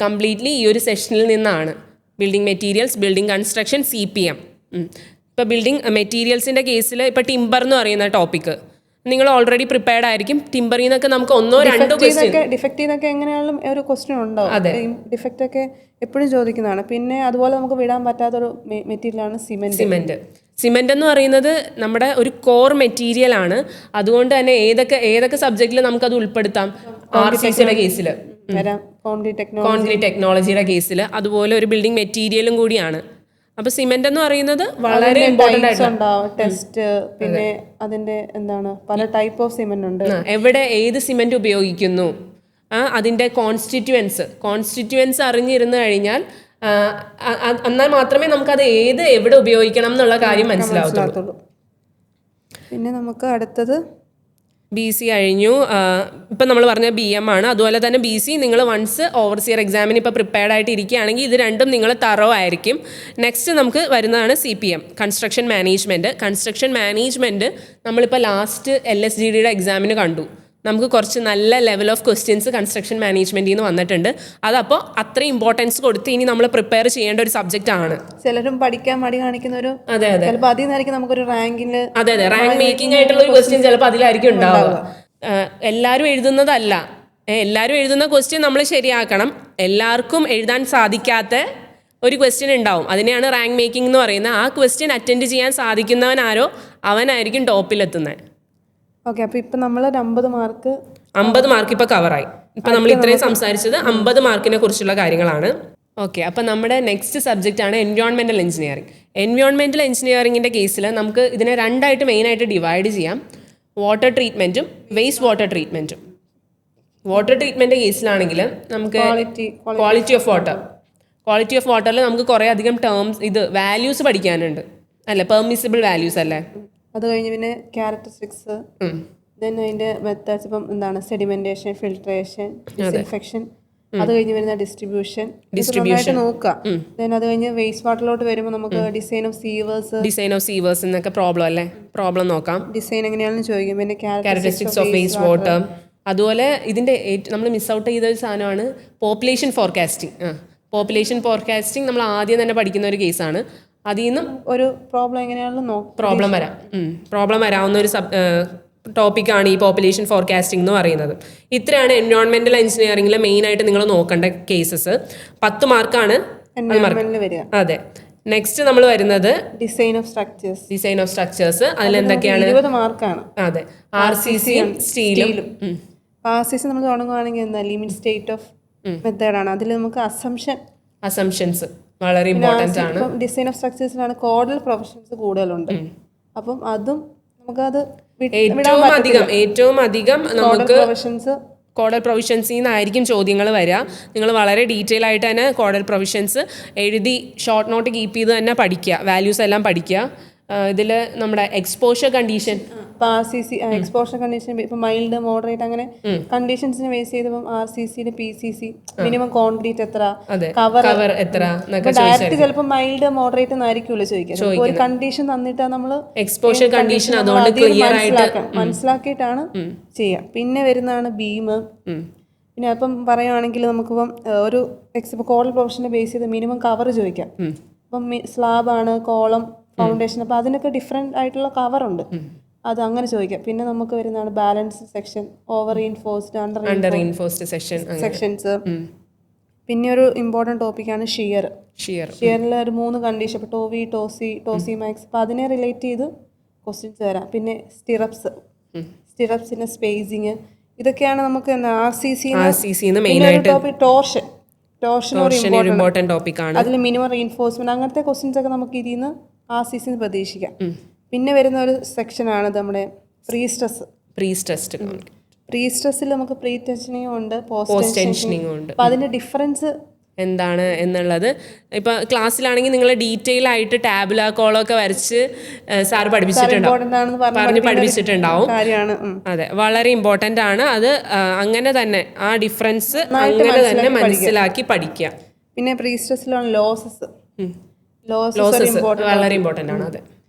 കംപ്ലീറ്റ്ലി ഈ ഒരു സെഷനിൽ നിന്നാണ്. Building materials, building construction, CPM. ഇപ്പോൾ ബിൽഡിംഗ് മെറ്റീരിയൽസിൻ്റെ കേസിൽ ഇപ്പോൾ ടിമ്പർ എന്ന് പറയുന്ന ടോപ്പിക്ക് നിങ്ങൾ ഓൾറെഡി പ്രിപ്പയർഡ് ആയിരിക്കും. ടിമ്പറിൽ നിന്നൊക്കെ നമുക്ക് 1-2 ഡിഫക്റ്റിൽ നിന്നൊക്കെ എങ്ങനെയാണെങ്കിലും ഒരു ക്വസ്റ്റ്യൻ ഉണ്ടാവും. ഡിഫക്റ്റ് ഒക്കെ എപ്പോഴും ചോദിക്കുന്നതാണ്. പിന്നെ അതുപോലെ നമുക്ക് വിടാൻ പറ്റാത്തൊരു മെറ്റീരിയലാണ് സിമെന്റ് എന്ന് പറയുന്നത് നമ്മുടെ ഒരു കോർ മെറ്റീരിയൽ ആണ്. അതുകൊണ്ട് തന്നെ ഏതൊക്കെ സബ്ജക്റ്റിൽ നമുക്കത് ഉൾപ്പെടുത്താം. RCCയുടെ കേസിൽ കോൺക്രീറ്റ് ടെക്നോളജിയുടെ കേസിൽ, അതുപോലെ ഒരു ബിൽഡിംഗ് മെറ്റീരിയലും കൂടിയാണ്. അപ്പോൾ സിമെന്റ് എന്ന് പറയുന്നത് വളരെ ഇമ്പോർട്ടൻ്റ് ആയിട്ടുള്ള ടെസ്റ്റ്, പിന്നെ അതിന്റെ എന്താണ് പല ടൈപ്പ് ഓഫ് സിമെന്റ് ഉണ്ട്, എവിടെ ഏത് സിമെന്റ് ഉപയോഗിക്കുന്നു, അതിന്റെ കോൺസ്റ്റിറ്റ്യുവൻസ് അറിഞ്ഞിരുന്നു കഴിഞ്ഞാൽ എന്നാൽ മാത്രമേ നമുക്കത് എവിടെ ഉപയോഗിക്കണം എന്നുള്ള കാര്യം മനസ്സിലാവത്തുള്ളൂ. പിന്നെ നമുക്ക് അടുത്തത് BC കഴിഞ്ഞു. ഇപ്പം നമ്മൾ പറഞ്ഞ BM ആണ്. അതുപോലെ തന്നെ BC നിങ്ങൾ വൺസ് ഓവർസിയർ എക്സാമിന് ഇപ്പോൾ പ്രിപ്പയർഡ് ആയിട്ട് ഇരിക്കുകയാണെങ്കിൽ ഇത് രണ്ടും നിങ്ങൾ തറോ ആയിരിക്കും. നെക്സ്റ്റ് നമുക്ക് വരുന്നതാണ് CPM, കൺസ്ട്രക്ഷൻ മാനേജ്മെൻറ്റ്. നമ്മളിപ്പോൾ ലാസ്റ്റ് LSGDയുടെ എക്സാമിന് കണ്ടു, നമുക്ക് കുറച്ച് നല്ല ലെവൽ ഓഫ് ക്വസ്റ്റ്യൻസ് കൺസ്ട്രക്ഷൻ മാനേജ്മെൻറ്റിൽ നിന്ന് വന്നിട്ടുണ്ട്. അതപ്പോൾ അത്രയും ഇമ്പോർട്ടൻസ് കൊടുത്ത് ഇനി നമ്മൾ പ്രിപ്പയർ ചെയ്യേണ്ട ഒരു സബ്ജക്റ്റ് ആണ്. ചിലരും പഠിക്കാൻ മടി കാണിക്കുന്നൊരു, അതെ ചിലപ്പോൾ അതിൽ നിന്നായിരിക്കും നമുക്കൊരു റാങ്കിൽ, അതെ റാങ്ക് മേക്കിംഗ് ആയിട്ടുള്ള ഒരു ക്വസ്റ്റ്യൻ ചിലപ്പോൾ അതിലായിരിക്കും ഉണ്ടാവുക. എല്ലാവരും എഴുതുന്നതല്ല, എല്ലാവരും എഴുതുന്ന ക്വസ്റ്റ്യൻ നമ്മൾ ശരിയാക്കണം. എല്ലാവർക്കും എഴുതാൻ സാധിക്കാത്ത ഒരു ക്വസ്റ്റ്യൻ ഉണ്ടാവും, അതിനെയാണ് റാങ്ക് മേക്കിംഗ് എന്ന് പറയുന്നത്. ആ ക്വസ്റ്റ്യൻ അറ്റൻഡ് ചെയ്യാൻ സാധിക്കുന്നവനാരോ അവനായിരിക്കും ടോപ്പിലെത്തുന്നത്. ഓക്കെ. അപ്പോൾ ഇപ്പം നമ്മൾ 50 മാർക്ക് ഇപ്പോൾ കവറായി. ഇപ്പം നമ്മൾ ഇത്രയും സംസാരിച്ചത് 50 മാർക്കിനെ കുറിച്ചുള്ള കാര്യങ്ങളാണ്. ഓക്കെ. അപ്പം നമ്മുടെ നെക്സ്റ്റ് സബ്ജക്റ്റ് ആണ് എൻവയോൺമെൻറ്റൽ എഞ്ചിനീയറിംഗിൻ്റെ കേസിൽ നമുക്ക് ഇതിനെ രണ്ടായിട്ട് മെയിനായിട്ട് ഡിവൈഡ് ചെയ്യാം, വാട്ടർ ട്രീറ്റ്മെൻറ്റും വേസ്റ്റ് വാട്ടർ ട്രീറ്റ്മെൻറ്റും. വാട്ടർ ട്രീറ്റ്മെൻറ്റ് കേസിലാണെങ്കിൽ നമുക്ക് ക്വാളിറ്റി ഓഫ് വാട്ടറിൽ നമുക്ക് കുറേ അധികം വാല്യൂസ് പഠിക്കാനുണ്ട് അല്ലേ, പെർമിസിബിൾ വാല്യൂസ് അല്ലേ. അത് കഴിഞ്ഞ് പിന്നെ ക്യാരക്ടറിസ്റ്റിക്സ്, ദെൻ അതിൻ്റെ മെത്തേഡ്സ്, ഇപ്പം എന്താണ് സെഡിമെന്റേഷൻ, ഫിൽട്രേഷൻ, ഡിസ്ഇൻഫെക്ഷൻ, അത് കഴിഞ്ഞ് വരുന്ന ഡിസ്ട്രിബ്യൂഷൻ നോക്കാം. ദെൻ അത് കഴിഞ്ഞ് വേസ്റ്റ് വാട്ടറിലോട്ട് വരുമ്പോൾ നമുക്ക് ഡിസൈൻ ഓഫ് സീവേഴ്സ് എന്നൊക്കെ പ്രോബ്ലം നോക്കാം. ഡിസൈൻ എങ്ങനെയാണെന്ന് ചോദിക്കും. പിന്നെ ക്യാരക്ടറിസ്റ്റിക്സ് ഓഫ് വേസ്റ്റ് വാട്ടർ. അതുപോലെ ഇതിൻ്റെ നമ്മൾ മിസ് ഔട്ട് ചെയ്ത ഒരു സാധനമാണ് പോപ്പുലേഷൻ ഫോർകാസ്റ്റിംഗ്. നമ്മൾ ആദ്യം തന്നെ പഠിക്കുന്ന ഒരു കേസാണ്. അതിൽ നിന്നും ഒരു പ്രോബ്ലം വരാവുന്ന ഒരു ടോപ്പിക്കാണ് ഈ പോപ്പുലേഷൻ ഫോർകാസ്റ്റിംഗ് എന്ന് പറയുന്നത്. ഇത്രയാണ് എൻവയോൺമെന്റൽ എഞ്ചിനീയറിംഗിൽ മെയിനായിട്ട് നിങ്ങൾ നോക്കേണ്ട കേസസ്. 10 മാർക്കാണ് വരിക. അതെ. നെക്സ്റ്റ് നമ്മൾ വരുന്നത് ഡിസൈൻ ഓഫ് സ്ട്രക്ചേഴ്സ്. അതിലെന്തൊക്കെയാണ്? 20 മാർക്കാണ്. അതെ. RCC സ്റ്റീലും. RCC നമ്മൾ തുടങ്ങുകയാണെങ്കിൽ എന്താ ലിമിറ്റ് സ്റ്റേറ്റ് ഓഫ് മെത്തേഡാണ്. അതിൽ നമുക്ക് അസംഷൻസ് വളരെ ഇമ്പോർട്ടൻ്റ് ആണ്. ഡിസൈൻ ഓഫ് സ്ട്രക്ചേഴ്സിലാണ് കോഡൽ പ്രൊഫഷൻസ് കൂടുതലുണ്ട്. അപ്പം അതും നമുക്കത് ഏറ്റവും അധികം നമുക്ക് കോഡൽ പ്രൊവിഷൻസിൽ നിന്നായിരിക്കും ചോദ്യങ്ങൾ വരിക. നിങ്ങൾ വളരെ ഡീറ്റെയിൽ ആയിട്ട് തന്നെ കോഡൽ പ്രൊവിഷൻസ് എഴുതി ഷോർട്ട് നോട്ട് കീപ്പ് ചെയ്ത് തന്നെ പഠിക്കുക, വാല്യൂസ് എല്ലാം പഠിക്കുക. ഇതിൽ നമ്മുടെ എക്സ്പോഷർ കണ്ടീഷൻ, എക്സ്പോഷർ കണ്ടീഷൻ, ഇപ്പം മൈൽഡ്, മോഡറേറ്റ്, അങ്ങനെ കണ്ടീഷൻസിനെ ബേസ് ചെയ്തപ്പം RCC, PCC, മിനിമം കോൺക്രീറ്റ് എത്ര, കവർ എത്ര, ഡയറക്റ്റ് ചിലപ്പോൾ മൈൽഡ്, മോഡറേറ്റ് എന്നായിരിക്കുമല്ലോ ചോദിക്കുന്നത്. ഒരു കണ്ടീഷൻ തന്നിട്ട് നമ്മൾ എക്സ്പോഷർ കണ്ടീഷൻ അതുകൊണ്ട് ക്ലിയർ ആയിട്ട് മനസ്സിലാക്കിയിട്ടാണ് ചെയ്യുക. പിന്നെ വരുന്നതാണ് ബീം. പിന്നെ അപ്പം പറയുകയാണെങ്കിൽ നമുക്കിപ്പം ഒരു കോളൽ പ്രൊഫഷനെ ബേസ് ചെയ്ത് മിനിമം കവർ ചോദിക്കാം. അപ്പം സ്ലാബാണ്, കോളം, ഫൗണ്ടേഷൻ, അപ്പം അതിനൊക്കെ ഡിഫറെൻ്റ് ആയിട്ടുള്ള കവറുണ്ട്, അത് അങ്ങനെ ചോദിക്കാം. പിന്നെ നമുക്ക് വരുന്നതാണ് balance section, over reinforced, under reinforced sections. പിന്നെ ഒരു ഇമ്പോർട്ടൻറ്റ് ടോപ്പിക്കാണ് ഷിയറിൽ ഒരു 3 കണ്ടീഷൻ, ഇപ്പോൾ ടോവി, ടോസി മാക്സ്, അപ്പോൾ അതിനെ റിലേറ്റ് ചെയ്ത് ക്വസ്റ്റ്യൻസ് വരാം. പിന്നെ സ്റ്റിറപ്സിൻ്റെ സ്പേസിങ്, ഇതൊക്കെയാണ് നമുക്ക് RCC ടോപ്പിക്. ടോർഷൻ ഒരു ഇമ്പോർട്ടൻറ്റ് ടോപ്പിക്കാണ്. അതിൽ മിനിമം റീൻഫോഴ്സ്മെന്റ്, അങ്ങനത്തെ ക്വസ്റ്റ്യൻസ് ഒക്കെ നമുക്ക് ഇതിൽ നിന്ന് RCC പ്രതീക്ഷിക്കാം. പിന്നെ വരുന്ന ഒരു സെക്ഷനാണ് നമ്മുടെ പ്രീ സ്ട്രെസ്സിൽ നമുക്ക് പ്രീ ടെൻഷനിങ്ങും ഉണ്ട്, പോസ്റ്റ് ടെൻഷനിങ്ങും ഉണ്ട്. അപ്പോൾ അതിൻ്റെ ഡിഫറൻസ് എന്താണ് എന്നുള്ളത് ഇപ്പോൾ ക്ലാസ്സിലാണെങ്കിൽ നിങ്ങൾ ഡീറ്റെയിൽ ആയിട്ട് ടാബുല കോളൊക്കെ വരച്ച് സാർ പഠിപ്പിച്ചിട്ടുണ്ടാവും. അതെ, വളരെ ഇമ്പോർട്ടൻ്റ് ആണ് അത്. അങ്ങനെ തന്നെ ആ ഡിഫറൻസ് അങ്ങനെ തന്നെ മനസ്സിലാക്കി പഠിക്കുക. പിന്നെ പ്രീ സ്ട്രെസ്സിലാണ് ലോസസ് വളരെ ഇമ്പോർട്ടൻ്റ് ആണ്. അതെ.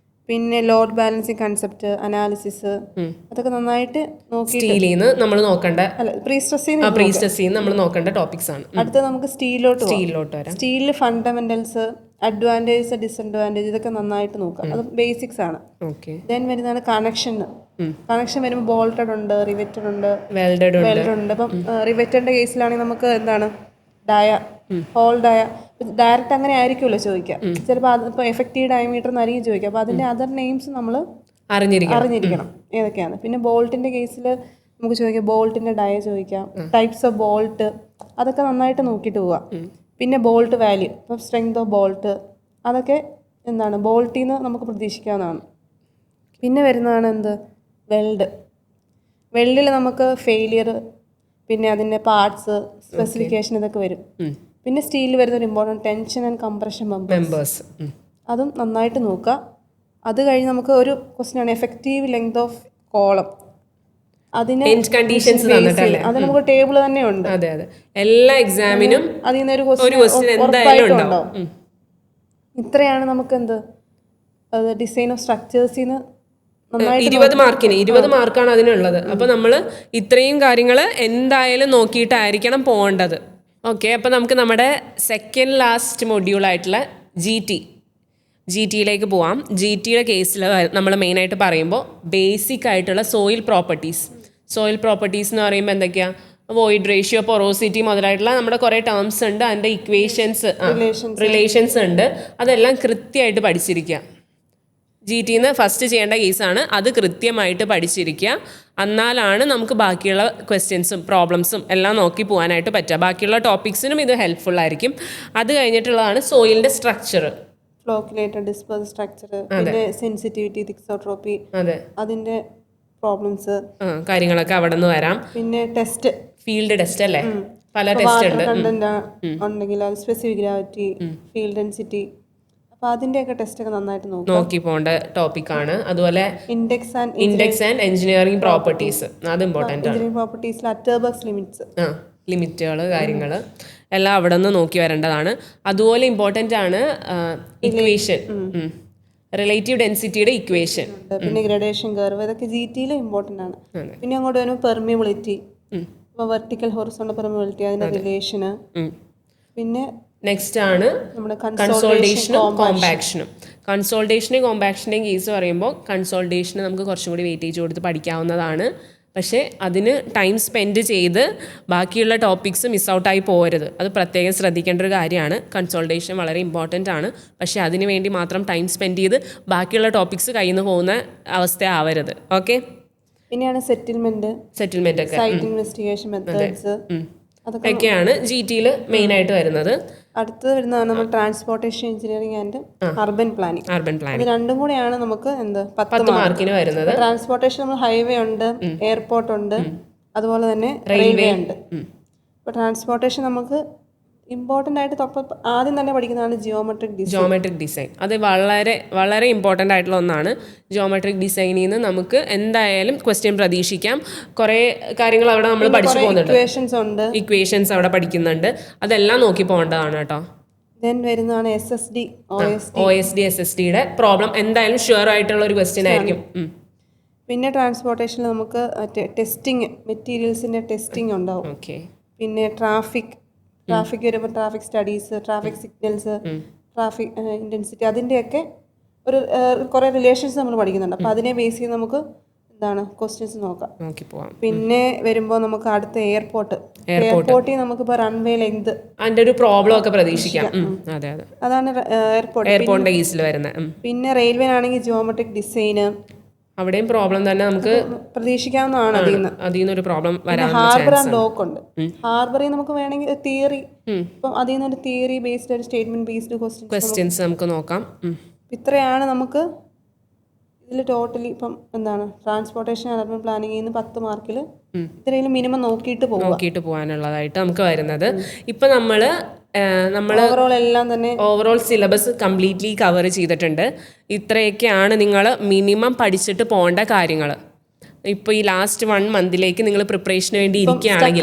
പിന്നെ ലോഡ് ബാലൻസിങ് കൺസെപ്റ്റ്, അനാലിസിസ്, അതൊക്കെ നന്നായിട്ട് നോക്കി നമ്മൾ നോക്കേണ്ട പ്രീ സ്ട്രെസ്സിൽ നമ്മൾ നോക്കേണ്ട ടോപ്പിക്സ് ആണ്. അടുത്ത നമുക്ക് സ്റ്റീലിലോട്ട് വരാം. സ്റ്റീലിൽ ഫണ്ടമെന്റൽസ്, അഡ്വാൻറ്റേജസ്, ഡിസഡ്വാൻറ്റേജ്, ഇതൊക്കെ നന്നായിട്ട് നോക്കാം. അത് ബേസിക്സ് ആണ്. ദെൻ വരുന്നതാണ് കണക്ഷൻ വരുമ്പോൾ ബോൾട്ടഡ് ഉണ്ട്, റിവെറ്റഡ് ഉണ്ട്, വെൽഡഡ് ഉണ്ട്. അപ്പം റിവെറ്റഡിന്റെ കേസിലാണെങ്കിൽ നമുക്ക് എന്താണ് ഹോൾ ഡയറക്റ്റ് അങ്ങനെ ആയിരിക്കുമല്ലോ ചോദിക്കുക. ചിലപ്പോൾ ഇപ്പോൾ എഫക്റ്റീവ് ഡയമീറ്റർ എന്നായിരിക്കും ചോദിക്കുക. അപ്പോൾ അതിൻ്റെ അതർ നെയിംസ് നമ്മൾ അറിഞ്ഞിരിക്കണം ഏതൊക്കെയാണ്. പിന്നെ ബോൾട്ടിൻ്റെ കേസിൽ നമുക്ക് ചോദിക്കാം ബോൾട്ടിൻ്റെ ഡയ ചോദിക്കാം, ടൈപ്സ് ഓഫ് ബോൾട്ട്, അതൊക്കെ നന്നായിട്ട് നോക്കിയിട്ട് പോവാം. പിന്നെ ബോൾട്ട് വാല്യൂ, ഇപ്പം സ്ട്രെങ്ത് ഓഫ് ബോൾട്ട്, അതൊക്കെ എന്താണ് ബോൾട്ടിൽ നിന്ന് നമുക്ക് പ്രതീക്ഷിക്കാവുന്നതാണ്. പിന്നെ വരുന്നതാണ് എന്ത്, വെൽഡിൽ നമുക്ക് ഫെയിലിയർ, പിന്നെ അതിൻ്റെ പാർട്സ് സ്പെസിഫിക്കേഷൻ ഇതൊക്കെ വരും. പിന്നെ സ്റ്റീലിൽ വരുന്ന ഒരു important tension and compression members, അതും നന്നായിട്ട് നോക്കുക. അത് കഴിഞ്ഞ് നമുക്ക് ഒരു ക്വസ്റ്റ്യൻ ആണ് എഫക്റ്റീവ് ലെങ്ത് ഓഫ് കോളം, അതിന് കണ്ടീഷൻസ് അത് നമുക്ക് ടേബിൾ തന്നെ ഉണ്ട്. അതെ അതെ, എല്ലാ എക്സാമിനും അതിൽ നിന്ന് ഒരു ക്വസ്റ്റ്യൻ ഉറപ്പായിട്ടും ഉണ്ടാവും. ഇത്രയാണ് നമുക്ക് എന്ത് ഡിസൈൻ ഓഫ് സ്ട്രക്ചേഴ്സിൽ നിന്ന് 20 മാർക്കിന് 20 മാർക്കാണ് അതിനുള്ളത്. അപ്പോൾ നമ്മൾ ഇത്രയും കാര്യങ്ങൾ എന്തായാലും നോക്കിയിട്ടായിരിക്കണം പോകേണ്ടത്. ഓക്കെ, അപ്പോൾ നമുക്ക് നമ്മുടെ സെക്കൻഡ് ലാസ്റ്റ് മൊഡ്യൂളായിട്ടുള്ള ജി ടിയിലേക്ക് പോവാം. ജി ടിയുടെ കേസിൽ നമ്മൾ മെയിനായിട്ട് പറയുമ്പോൾ ബേസിക് ആയിട്ടുള്ള സോയിൽ പ്രോപ്പർട്ടീസ് എന്ന് പറയുമ്പോൾ എന്തൊക്കെയാണ്, വോയിഡ് റേഷ്യോ, പൊറോസിറ്റി മുതലായിട്ടുള്ള നമ്മുടെ കുറേ ടേംസ് ഉണ്ട്. അതിൻ്റെ ഇക്വേഷൻസ്, റിലേഷൻസ് ഉണ്ട്. അതെല്ലാം കൃത്യമായിട്ട് പഠിച്ചിരിക്കുക. ജി ടിന്ന് ഫസ്റ്റ് ചെയ്യേണ്ട കേസാണ്. അത് കൃത്യമായിട്ട് പഠിച്ചിരിക്കുക. എന്നാലാണ് നമുക്ക് ബാക്കിയുള്ള ക്വസ്റ്റ്യൻസും പ്രോബ്ലംസും എല്ലാം നോക്കി പോകാനായിട്ട് പറ്റുക. ബാക്കിയുള്ള ടോപ്പിക്സിനും ഇത് ഹെൽപ്ഫുൾ ആയിരിക്കും. അത് കഴിഞ്ഞിട്ടുള്ളതാണ് സോയിലിൻ്റെ സ്ട്രക്ചർ, ഫ്ലോക്കുലേറ്റഡ് ഡിസ്പേഴ്സ് സ്ട്രക്ചർ, പിന്നെ സെൻസിറ്റിവിറ്റി, തിക്സോട്രോപ്പി, അതിൻ്റെ പ്രോബ്ലംസ് കാര്യങ്ങളൊക്കെ അവിടെ നിന്ന് വരാം. പിന്നെ ടെസ്റ്റ്, ഫീൽഡ് ടെസ്റ്റ് അല്ലേ, പല ടെസ്റ്റ് ഉണ്ട്. കണ്ടന്റ് ഉണ്ടെങ്കിൽ അത് സ്പെസിഫിക് ഗ്രാവിറ്റി, ഫീൽഡ് ഡെൻസിറ്റി, അപ്പോൾ അതിൻ്റെയൊക്കെ ടെസ്റ്റൊക്കെ നന്നായിട്ട് നോക്കി പോകേണ്ട ടോപ്പിക്കാണ്. അതുപോലെ ഇൻഡെക്സ് ആൻഡ് എഞ്ചിനീയറിംഗ് പ്രോപ്പർട്ടീസ്, അത് ഇമ്പോർട്ടൻ്റ് ആണ്. പ്രോപ്പർട്ടീസിൽ അറ്റർബർഗ്സ് ലിമിറ്റ്സ്, ലിമിറ്റുകൾ, കാര്യങ്ങൾ എല്ലാം അവിടെ നിന്ന് നോക്കി വരേണ്ടതാണ്. അതുപോലെ ഇമ്പോർട്ടൻ്റ് ആണ് ഇക്വേഷൻ, റിലേറ്റീവ് ഡെൻസിറ്റിയുടെ ഇക്വേഷൻ, പിന്നെ ഗ്രഡേഷൻ കർവ്, ഇതൊക്കെ ജി ടിയിൽ ഇമ്പോർട്ടൻ്റ് ആണ്. പിന്നെ അങ്ങോട്ട് വരുമ്പോൾ പെർമിയബിലിറ്റി, ഇപ്പോൾ വെർട്ടിക്കൽ ഹൊറിസോണ്ടൽ പെർമിയബിലിറ്റി, അതിൻ്റെ റിലേഷന്. പിന്നെ നെക്സ്റ്റ് ആണ് നമ്മുടെ കൺസോൾട്ടേഷനും കോമ്പാക്ഷനും. കോമ്പാക്ഷൻ്റെയും കേസ് പറയുമ്പോൾ കൺസോൾട്ടേഷന് നമുക്ക് കുറച്ചും കൂടി വെയിറ്റേജ് കൊടുത്ത് പഠിക്കാവുന്നതാണ്. പക്ഷേ അതിന് ടൈം സ്പെൻഡ് ചെയ്ത് ബാക്കിയുള്ള ടോപ്പിക്സ് മിസ് ഔട്ടായി പോകരുത്. അത് പ്രത്യേകം ശ്രദ്ധിക്കേണ്ട ഒരു കാര്യമാണ്. കൺസോൾട്ടേഷൻ വളരെ ഇമ്പോർട്ടൻ്റ് ആണ്. പക്ഷേ അതിന് വേണ്ടി മാത്രം ടൈം സ്പെൻഡ് ചെയ്ത് ബാക്കിയുള്ള ടോപ്പിക്സ് കയ്യിൽ നിന്ന് പോകുന്ന അവസ്ഥ ആവരുത്. ഓക്കെ, പിന്നെയാണ് സെറ്റിൽമെൻറ്റ് ഒക്കെ, സൈറ്റ് ഇൻവെസ്റ്റിഗേഷൻ മെത്തേഡ്സ്, അതൊക്കെയാണ് ജി ടിയിൽ മെയിനായിട്ട് വരുന്നത്. അടുത്തത് വരുന്നതാണ് നമ്മൾ transportation engineering and urban planning. ഇത് രണ്ടും കൂടെയാണ് നമുക്ക് 10 മാർക്കിന് വരുന്നത്. ട്രാൻസ്പോർട്ടേഷൻ നമ്മൾ ഹൈവേ ഉണ്ട്, എയർപോർട്ട് ഉണ്ട്, അതുപോലെ തന്നെ റെയിൽവേ ഉണ്ട്. ഇപ്പോൾ ട്രാൻസ്പോർട്ടേഷൻ നമുക്ക് ഇമ്പോർട്ടൻ്റ് ആയിട്ട് ആദ്യം തന്നെ പഠിക്കുന്നതാണ് ജിയോമെട്രിക് ഡിസൈൻ. അത് വളരെ വളരെ ഇമ്പോർട്ടൻ്റ് ആയിട്ടുള്ള ഒന്നാണ്. ജിയോമെട്രിക് ഡിസൈനിൽ നിന്ന് നമുക്ക് എന്തായാലും ക്വസ്റ്റ്യൻ പ്രതീക്ഷിക്കാം. കുറേ കാര്യങ്ങൾ അവിടെ നമ്മൾ പഠിച്ചു പോകുന്നുണ്ട്, ഇക്വേഷൻസ് അവിടെ പഠിക്കുന്നുണ്ട്. അതെല്ലാം നോക്കി പോകേണ്ടതാണ് കേട്ടോ. വരുന്നതാണ് OSD SSDയുടെ പ്രോബ്ലം എന്തായാലും ഷുവർ ആയിട്ടുള്ള ഒരു ക്വസ്റ്റ്യൻ ആയിരിക്കും. പിന്നെ ട്രാൻസ്പോർട്ടേഷനിൽ നമുക്ക് ടെസ്റ്റിംഗ്, മെറ്റീരിയൽസിൻ്റെ ടെസ്റ്റിംഗ് ഉണ്ടാവും. പിന്നെ ട്രാഫിക് വരുമ്പോൾ traffic studies, traffic signals, traffic intensity, അതിൻ്റെയൊക്കെ ഒരു കുറേ റിലേഷൻസ് നമ്മൾ പഠിക്കുന്നുണ്ട്. അപ്പോൾ അതിനെ ബേസ് ചെയ്ത് നമുക്ക് എന്താണ് ക്വസ്റ്റ്യൻസ് നോക്കാം. പിന്നെ വരുമ്പോൾ നമുക്ക് അടുത്ത എയർപോർട്ടിൽ നമുക്കിപ്പോൾ റൺവേ ലെങ്ത്, അതിൻ്റെ ഒരു പ്രോബ്ലം ഒക്കെ പ്രതീക്ഷിക്കാം. അതാണ് എയർപോർട്ടിൻ്റെ കേസിൽ വരുന്നത്. പിന്നെ റെയിൽവേനാണെങ്കിൽ ജിയോമെട്രിക് ഡിസൈന്, അവിടെയും പ്രോബ്ലം തന്നെ നമുക്ക് പ്രതീക്ഷിക്കാവുന്നതാണ്. അതിൽ നിന്ന് ഒരു പ്രോബ്ലം വരാൻ ഹാർബർ ആൻഡ് ഡോക്ക് ഉണ്ട്. ഹാർബറിൽ നമുക്ക് വേണമെങ്കിൽ തിയറി, ഇപ്പം അതിൽ നിന്നൊരു തിയറി ബേസ്ഡ് ഒരു സ്റ്റേറ്റ്മെന്റ് ബേസ്ഡ് ക്വസ്റ്റ്യൻസ് നമുക്ക് നോക്കാം. ഇത്രയാണ് നമുക്ക് ഇതിൽ ടോട്ടലി ഇപ്പം എന്താണ് ട്രാൻസ്പോർട്ടേഷൻ അർബൻ പ്ലാനിങ്ങിൽ നിന്ന് 10 മാർക്കിൽ ഇത്രയും മിനിമം നോക്കിയിട്ട് പോകാനുള്ളതായിട്ട് നമുക്ക് വരുന്നത്. ഇപ്പം നമ്മൾ ഓവറോൾ സിലബസ് കംപ്ലീറ്റ്ലി കവർ ചെയ്തിട്ടുണ്ട്. ഇത്രയൊക്കെയാണ് നിങ്ങൾ മിനിമം പഠിച്ചിട്ട് പോകേണ്ട കാര്യങ്ങൾ. ഇപ്പോൾ ഈ ലാസ്റ്റ് 1 മന്തിലേക്ക് നിങ്ങൾ പ്രിപ്പറേഷന് വേണ്ടി ഇരിക്കുകയാണെങ്കിൽ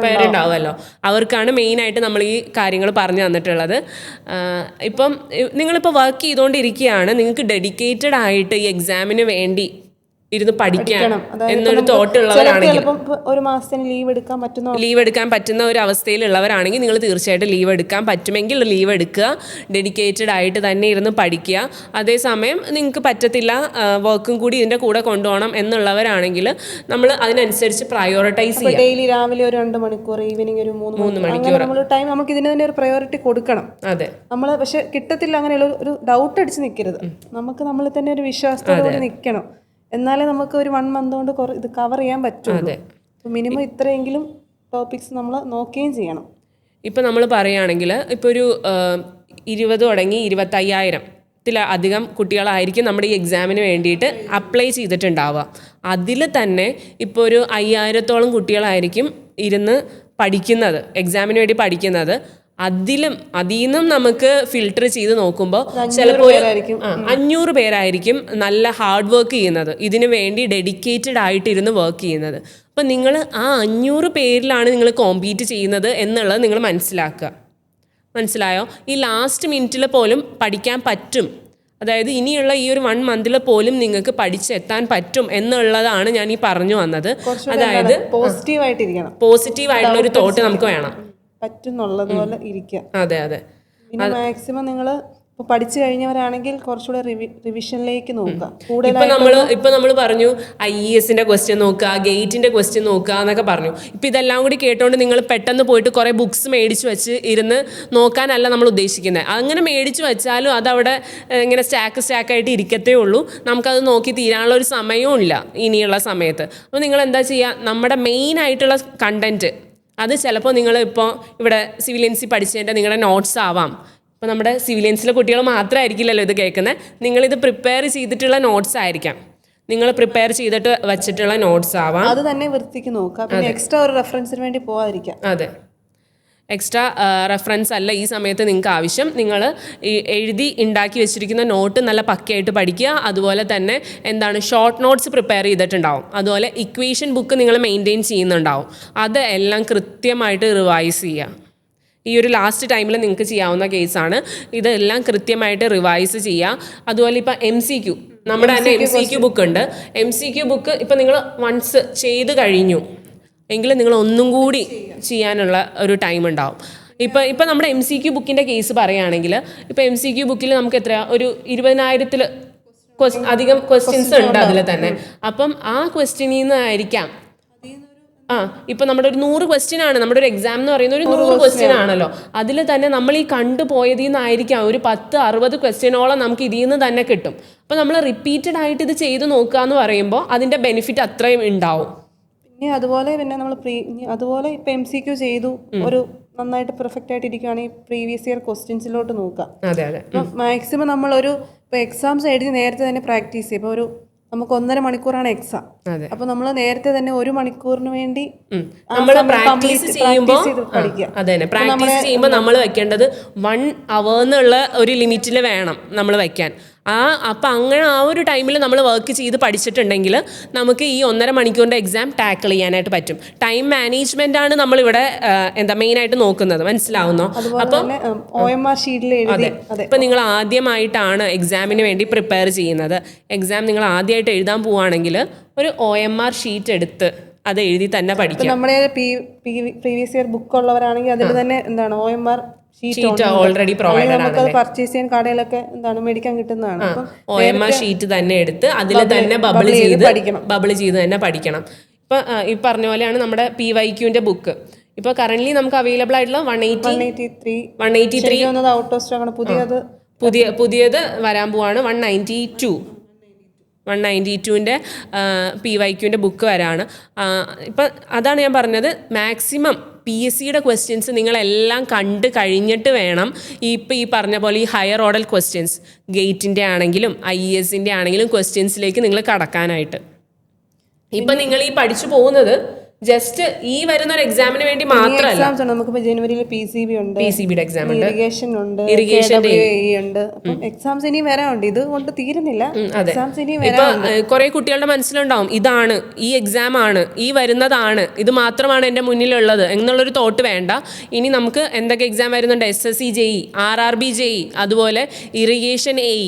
പേരുണ്ടാവുമല്ലോ, അവർക്കാണ് മെയിനായിട്ട് നമ്മൾ ഈ കാര്യങ്ങൾ പറഞ്ഞു തന്നിട്ടുള്ളത്. ഇപ്പം നിങ്ങളിപ്പോൾ വർക്ക് ചെയ്തുകൊണ്ടിരിക്കുകയാണ്, നിങ്ങൾക്ക് ഡെഡിക്കേറ്റഡ് ആയിട്ട് ഈ എക്സാമിന് വേണ്ടി ഇരുന്ന് പഠിക്കണം എന്നൊരു തോട്ടുള്ളവരാണെങ്കിൽ, ഒരു മാസത്തിന് ലീവ് എടുക്കാൻ പറ്റുന്ന ഒരു അവസ്ഥയിലുള്ളവരാണെങ്കിൽ നിങ്ങൾ തീർച്ചയായിട്ടും ലീവ് എടുക്കാൻ പറ്റുമെങ്കിൽ ലീവ് എടുക്കുക. ഡെഡിക്കേറ്റഡ് ആയിട്ട് തന്നെ ഇരുന്ന് പഠിക്കുക. അതേസമയം നിങ്ങൾക്ക് പറ്റത്തില്ല, വർക്കും കൂടി ഇതിൻ്റെ കൂടെ കൊണ്ടുപോകണം എന്നുള്ളവരാണെങ്കിൽ നമ്മൾ അതിനനുസരിച്ച് പ്രയോറിറ്റൈസ് ചെയ്യുക. ഡെയിലി രാവിലെ ഒരു 2 മണിക്കൂർ, ഈവനിങ് ഒരു 3 മണിക്കൂർ ടൈം നമുക്ക് ഇതിന് തന്നെ ഒരു പ്രയോറിറ്റി കൊടുക്കണം. അതെ, നമ്മൾ പക്ഷെ കിട്ടത്തില്ല അങ്ങനെയുള്ള ഒരു ഡൗട്ട് അടിച്ച് നിൽക്കരുത്. നമുക്ക് നമ്മൾ തന്നെ ഒരു വിശ്വാസത്തോടെ നിൽക്കണം. എന്നാലേ നമുക്ക് ഒരു 1 മന്ത് കൊണ്ട് ഇത് കവർ ചെയ്യാൻ പറ്റുള്ളൂ. മിനിമം ഇത്രയെങ്കിലും ടോപ്പിക്സ് നമ്മൾ നോക്കുകയും ചെയ്യണം. ഇപ്പം നമ്മൾ പറയുകയാണെങ്കിൽ ഇപ്പോൾ ഒരു 20 തുടങ്ങി 25,000-ത്തിലധികം കുട്ടികളായിരിക്കും നമ്മുടെ ഈ എക്സാമിന് വേണ്ടിയിട്ട് അപ്ലൈ ചെയ്തിട്ടുണ്ടാവുക. അതിൽ തന്നെ ഇപ്പോൾ ഒരു 5,000-ത്തോളം കുട്ടികളായിരിക്കും ഇരുന്ന് പഠിക്കുന്നത്, എക്സാമിന് വേണ്ടി പഠിക്കുന്നത്. അതിൽ നിന്നും നമുക്ക് ഫിൽട്ടർ ചെയ്ത് നോക്കുമ്പോൾ ചിലപ്പോൾ 500 പേരായിരിക്കും നല്ല ഹാർഡ് വർക്ക് ചെയ്യുന്നത്, ഇതിനു വേണ്ടി ഡെഡിക്കേറ്റഡ് ആയിട്ടിരുന്ന് വർക്ക് ചെയ്യുന്നത്. അപ്പം നിങ്ങൾ ആ 500 പേരിലാണ് നിങ്ങൾ കോമ്പീറ്റ് ചെയ്യുന്നത് എന്നുള്ളത് നിങ്ങൾ മനസ്സിലായോ? ഈ ലാസ്റ്റ് മിനിറ്റിൽ പോലും പഠിക്കാൻ പറ്റും, അതായത് ഇനിയുള്ള ഈ ഒരു 1 മന്തിൽ പോലും നിങ്ങൾക്ക് പഠിച്ചെത്താൻ പറ്റും എന്നുള്ളതാണ് ഞാൻ ഈ പറഞ്ഞു വന്നത്. അതായത് പോസിറ്റീവായിട്ടുള്ള ഒരു തോട്ട് നമുക്ക് വേണം, പറ്റുന്നുള്ളതുപോലെ ഇരിക്കുക. അതെ. പിന്നെ മാക്സിമം നിങ്ങൾ ഇപ്പോൾ പഠിച്ചു കഴിഞ്ഞവരാണെങ്കിൽ കുറച്ചുകൂടെ റിവിഷനിലേക്ക് നോക്കുക. ഇപ്പൊ നമ്മൾ പറഞ്ഞു IES-ന്റെ ക്വസ്റ്റ്യൻ നോക്കുക, ഗേറ്റിന്റെ ക്വസ്റ്റ്യൻ നോക്കുക എന്നൊക്കെ പറഞ്ഞു. ഇപ്പൊ ഇതെല്ലാം കൂടി കേട്ടോണ്ട് നിങ്ങൾ പെട്ടെന്ന് പോയിട്ട് കുറെ ബുക്സ് മേടിച്ചു വെച്ച് ഇരുന്ന് നോക്കാനല്ല നമ്മൾ ഉദ്ദേശിക്കുന്നത്. അങ്ങനെ മേടിച്ചു വെച്ചാലും അതവിടെ ഇങ്ങനെ സ്റ്റാക്കായിട്ട് ഇരിക്കത്തേ ഉള്ളൂ, നമുക്കത് നോക്കി തീരാനുള്ള ഒരു സമയവും ഇല്ല ഇനിയുള്ള സമയത്ത്. അപ്പോൾ നിങ്ങൾ എന്താ ചെയ്യുക, നമ്മുടെ മെയിൻ ആയിട്ടുള്ള കണ്ടന്റ് അത് ചിലപ്പോൾ നിങ്ങൾ ഇപ്പോൾ ഇവിടെ സിവിലിയൻസി പഠിച്ചതിൻ്റെ നിങ്ങളുടെ നോട്ട്സ് ആവാം. ഇപ്പോൾ നമ്മുടെ സിവിലിയൻസിലെ കുട്ടികൾ മാത്രമായിരിക്കില്ലല്ലോ ഇത് കേൾക്കുന്നത്, നിങ്ങളിത് പ്രിപ്പയർ ചെയ്തിട്ടുള്ള നോട്ട്സ് ആയിരിക്കാം, നിങ്ങൾ പ്രിപ്പയർ ചെയ്തിട്ട് വെച്ചിട്ടുള്ള നോട്ട്സ് ആവാം. അത് തന്നെ വൃത്തിക്ക് നോക്കാം. പിന്നെ എക്സ്ട്രാ ഒരു റെഫറൻസിന് വേണ്ടി പോകാതിരിക്കാം. അതെ, എക്സ്ട്രാ റെഫറൻസ് അല്ല ഈ സമയത്ത് നിങ്ങൾക്ക് ആവശ്യം. നിങ്ങൾ എഴുതി ഉണ്ടാക്കി വെച്ചിരിക്കുന്ന നോട്ട് നല്ല പക്കയായിട്ട് പഠിക്കുക. അതുപോലെ തന്നെ ഷോർട്ട് നോട്ട്സ് പ്രിപ്പയർ ചെയ്തിട്ടുണ്ടാവും. അതുപോലെ ഇക്വേഷൻ ബുക്ക് നിങ്ങൾ മെയിൻറ്റെയിൻ ചെയ്യുന്നുണ്ടാവും. അത് എല്ലാം കൃത്യമായിട്ട് റിവൈസ് ചെയ്യുക. ഈ ഒരു ലാസ്റ്റ് ടൈമിൽ നിങ്ങൾക്ക് ചെയ്യാവുന്ന കേസാണ്. ഇതെല്ലാം കൃത്യമായിട്ട് റിവൈസ് ചെയ്യുക. അതുപോലെ ഇപ്പോൾ MCQ, നമ്മുടെ തന്നെ MCQ ബുക്ക് ഉണ്ട്. MCQ ബുക്ക് ഇപ്പോൾ നിങ്ങൾ വൺസ് ചെയ്ത് കഴിഞ്ഞു എങ്കിലും നിങ്ങൾ ഒന്നും കൂടി ചെയ്യാനുള്ള ഒരു ടൈം ഉണ്ടാവും. ഇപ്പം നമ്മുടെ MCQ ബുക്കിൻ്റെ കേസ് പറയുകയാണെങ്കിൽ ഇപ്പോൾ MCQ ബുക്കിൽ നമുക്ക് ഒരു 20,000-ൽ അധികം ക്വസ്റ്റ്യൻസ് ഉണ്ട് അതിൽ തന്നെ. അപ്പം ആ ക്വസ്റ്റ്യനിൽ നിന്നായിരിക്കാം ഇപ്പം നമ്മുടെ ഒരു 100 ക്വസ്റ്റ്യൻ ആണ്, നമ്മുടെ ഒരു എക്സാം എന്ന് പറയുന്നത് ഒരു 100 ക്വസ്റ്റ്യൻ ആണല്ലോ. അതിൽ തന്നെ നമ്മൾ ഈ കണ്ടുപോയതിൽ നിന്നായിരിക്കാം ഒരു 10-60 ക്വസ്റ്റ്യനോളം നമുക്ക് ഇതിൽ നിന്ന് തന്നെ കിട്ടും. അപ്പം നമ്മൾ റിപ്പീറ്റഡ് ആയിട്ട് ഇത് ചെയ്ത് നോക്കുക എന്ന് പറയുമ്പോൾ അതിൻ്റെ ബെനിഫിറ്റ് അത്രയും ഉണ്ടാവും. അതുപോലെ നമ്മൾ അതുപോലെ ഇപ്പം MCQ ചെയ്തു ഒരു നന്നായിട്ട് പെർഫെക്റ്റ് ആയിട്ട് ഇരിക്കുകയാണെങ്കിൽ പ്രീവിയസ് ഇയർ ക്വസ്റ്റ്യൻസിലോട്ട് നോക്കാം. മാക്സിമം നമ്മളൊരു ഇപ്പോൾ എക്സാംസ് എഴുതി നേരത്തെ തന്നെ പ്രാക്ടീസ് ചെയ്യും. ഇപ്പോൾ നമുക്ക് 1.5 മണിക്കൂറാണ് എക്സാം. അപ്പോൾ നമ്മൾ നേരത്തെ തന്നെ 1 മണിക്കൂറിന് വേണ്ടി പ്രാക്ടീസ് ചെയ്യുമ്പോൾ നമ്മൾ വെക്കേണ്ടത് 1 hour എന്നുള്ള ഒരു ലിമിറ്റിൽ വേണം നമ്മൾ വെക്കാൻ. അപ്പം അങ്ങനെ ആ ഒരു ടൈമിൽ നമ്മൾ വർക്ക് ചെയ്ത് പഠിച്ചിട്ടുണ്ടെങ്കിൽ നമുക്ക് ഈ 1.5 മണിക്കൂറിൻ്റെ എക്സാം ടാക്കിൾ ചെയ്യാനായിട്ട് പറ്റും. ടൈം മാനേജ്മെന്റ് ആണ് നമ്മളിവിടെ മെയിനായിട്ട് നോക്കുന്നത്, മനസ്സിലാവുന്നോ? അപ്പം ഇപ്പം നിങ്ങൾ ആദ്യമായിട്ടാണ് എക്സാമിന് വേണ്ടി പ്രിപ്പയർ ചെയ്യുന്നത്, എക്സാം നിങ്ങൾ ആദ്യമായിട്ട് എഴുതാൻ പോവുകയാണെങ്കിൽ ഒരു OMR ഷീറ്റ് എടുത്ത് അത് എഴുതി തന്നെ പഠിക്കാം. നമ്മുടെ പ്രീവിയസ് ഇയർ ബുക്ക് ഉള്ളവരാണെങ്കിൽ അതിൽ തന്നെ OMR ഷീറ്റ് ഓൾറെഡി പ്രൊവൈഡഡ് ആണ്. പർച്ചേസ് ചെയ്യാൻ കടയിലൊക്കെ മേടിക്കാൻ കിട്ടുന്നതാണ്. OMR ഷീറ്റ് തന്നെ എടുത്ത് അതിൽ തന്നെ ബബിൾ ചെയ്ത് തന്നെ പഠിക്കണം. ഇപ്പൊ ഈ പറഞ്ഞ പോലെയാണ് നമ്മുടെ PYQന്റെ ബുക്ക്. ഇപ്പൊ കറന്റ്ലി നമുക്ക് അവൈലബിൾ ആയിട്ടുള്ള 183 ഔട്ട് ഓഫ് സ്റ്റോക്ക് ആണ്. പുതിയത് വരാൻ പോവാണ് 192ന്റെ PYQന്റെ ബുക്ക് വരാണ്. ഇപ്പം അതാണ് ഞാൻ പറഞ്ഞത്, മാക്സിമം PSCയുടെ ക്വസ്റ്റ്യൻസ് നിങ്ങളെല്ലാം കണ്ട് കഴിഞ്ഞിട്ട് വേണം ഇപ്പം ഈ പറഞ്ഞ പോലെ ഈ ഹയർ ഓർഡർ ക്വസ്റ്റ്യൻസ് ഗേറ്റിൻ്റെ ആണെങ്കിലും IESന്റെ ആണെങ്കിലും ക്വസ്റ്റ്യൻസിലേക്ക് നിങ്ങൾ കടക്കാനായിട്ട്. ഇപ്പം നിങ്ങൾ ഈ പഠിച്ചു പോകുന്നത് ജസ്റ്റ് ഈ വരുന്ന ഒരു എക്സാമിന് വേണ്ടി മാത്രമല്ല. നമുക്ക് ജനുവരിയിൽ PCBയുടെ എക്സാം ഉണ്ട്, ഇറിഗേഷൻ ഉണ്ട്, എക്സാംസ് ഇനി വരാനുണ്ട്. ഇത് കൊണ്ട് തീരുന്നില്ല. ഇപ്പൊ കുറെ കുട്ടികളുടെ മനസ്സിലുണ്ടാവും ഇതാണ് ഈ എക്സാം ആണ്, ഈ വരുന്നതാണ്, ഇത് മാത്രമാണ് എൻ്റെ മുന്നിലുള്ളത് എന്നുള്ളൊരു തോട്ട് വേണ്ട. ഇനി നമുക്ക് എന്തൊക്കെ എക്സാം വരുന്നുണ്ട്, SSC JE, RRB JE, അതുപോലെ ഇറിഗേഷൻ AE,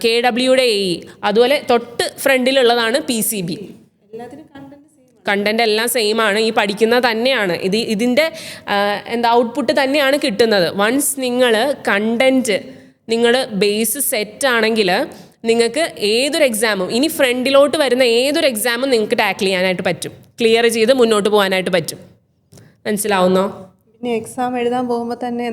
KWയുടെ AE, അതുപോലെ തൊട്ട് ഫ്രണ്ടിലുള്ളതാണ് PCB. കണ്ടന്റ് എല്ലാം സെയിം ആണ്, ഈ പഠിക്കുന്ന തന്നെയാണ്. ഇതിൻ്റെ ഔട്ട്പുട്ട് തന്നെയാണ് കിട്ടുന്നത്. വൺസ് നിങ്ങൾ കണ്ടന്റ് നിങ്ങൾ ബേസ് സെറ്റ് ആണെങ്കിൽ നിങ്ങൾക്ക് ഏതൊരു എക്സാമും ഇനി ഫ്രണ്ടിലോട്ട് വരുന്ന ഏതൊരു എക്സാമും നിങ്ങൾക്ക് ടാക്കിൾ ചെയ്യാനായിട്ട് പറ്റും, ക്ലിയർ ചെയ്ത് മുന്നോട്ട് പോകാനായിട്ട് പറ്റും. മനസ്സിലാവുന്നോ? പിന്നെ എക്സാം എഴുതാൻ പോകുമ്പോൾ തന്നെ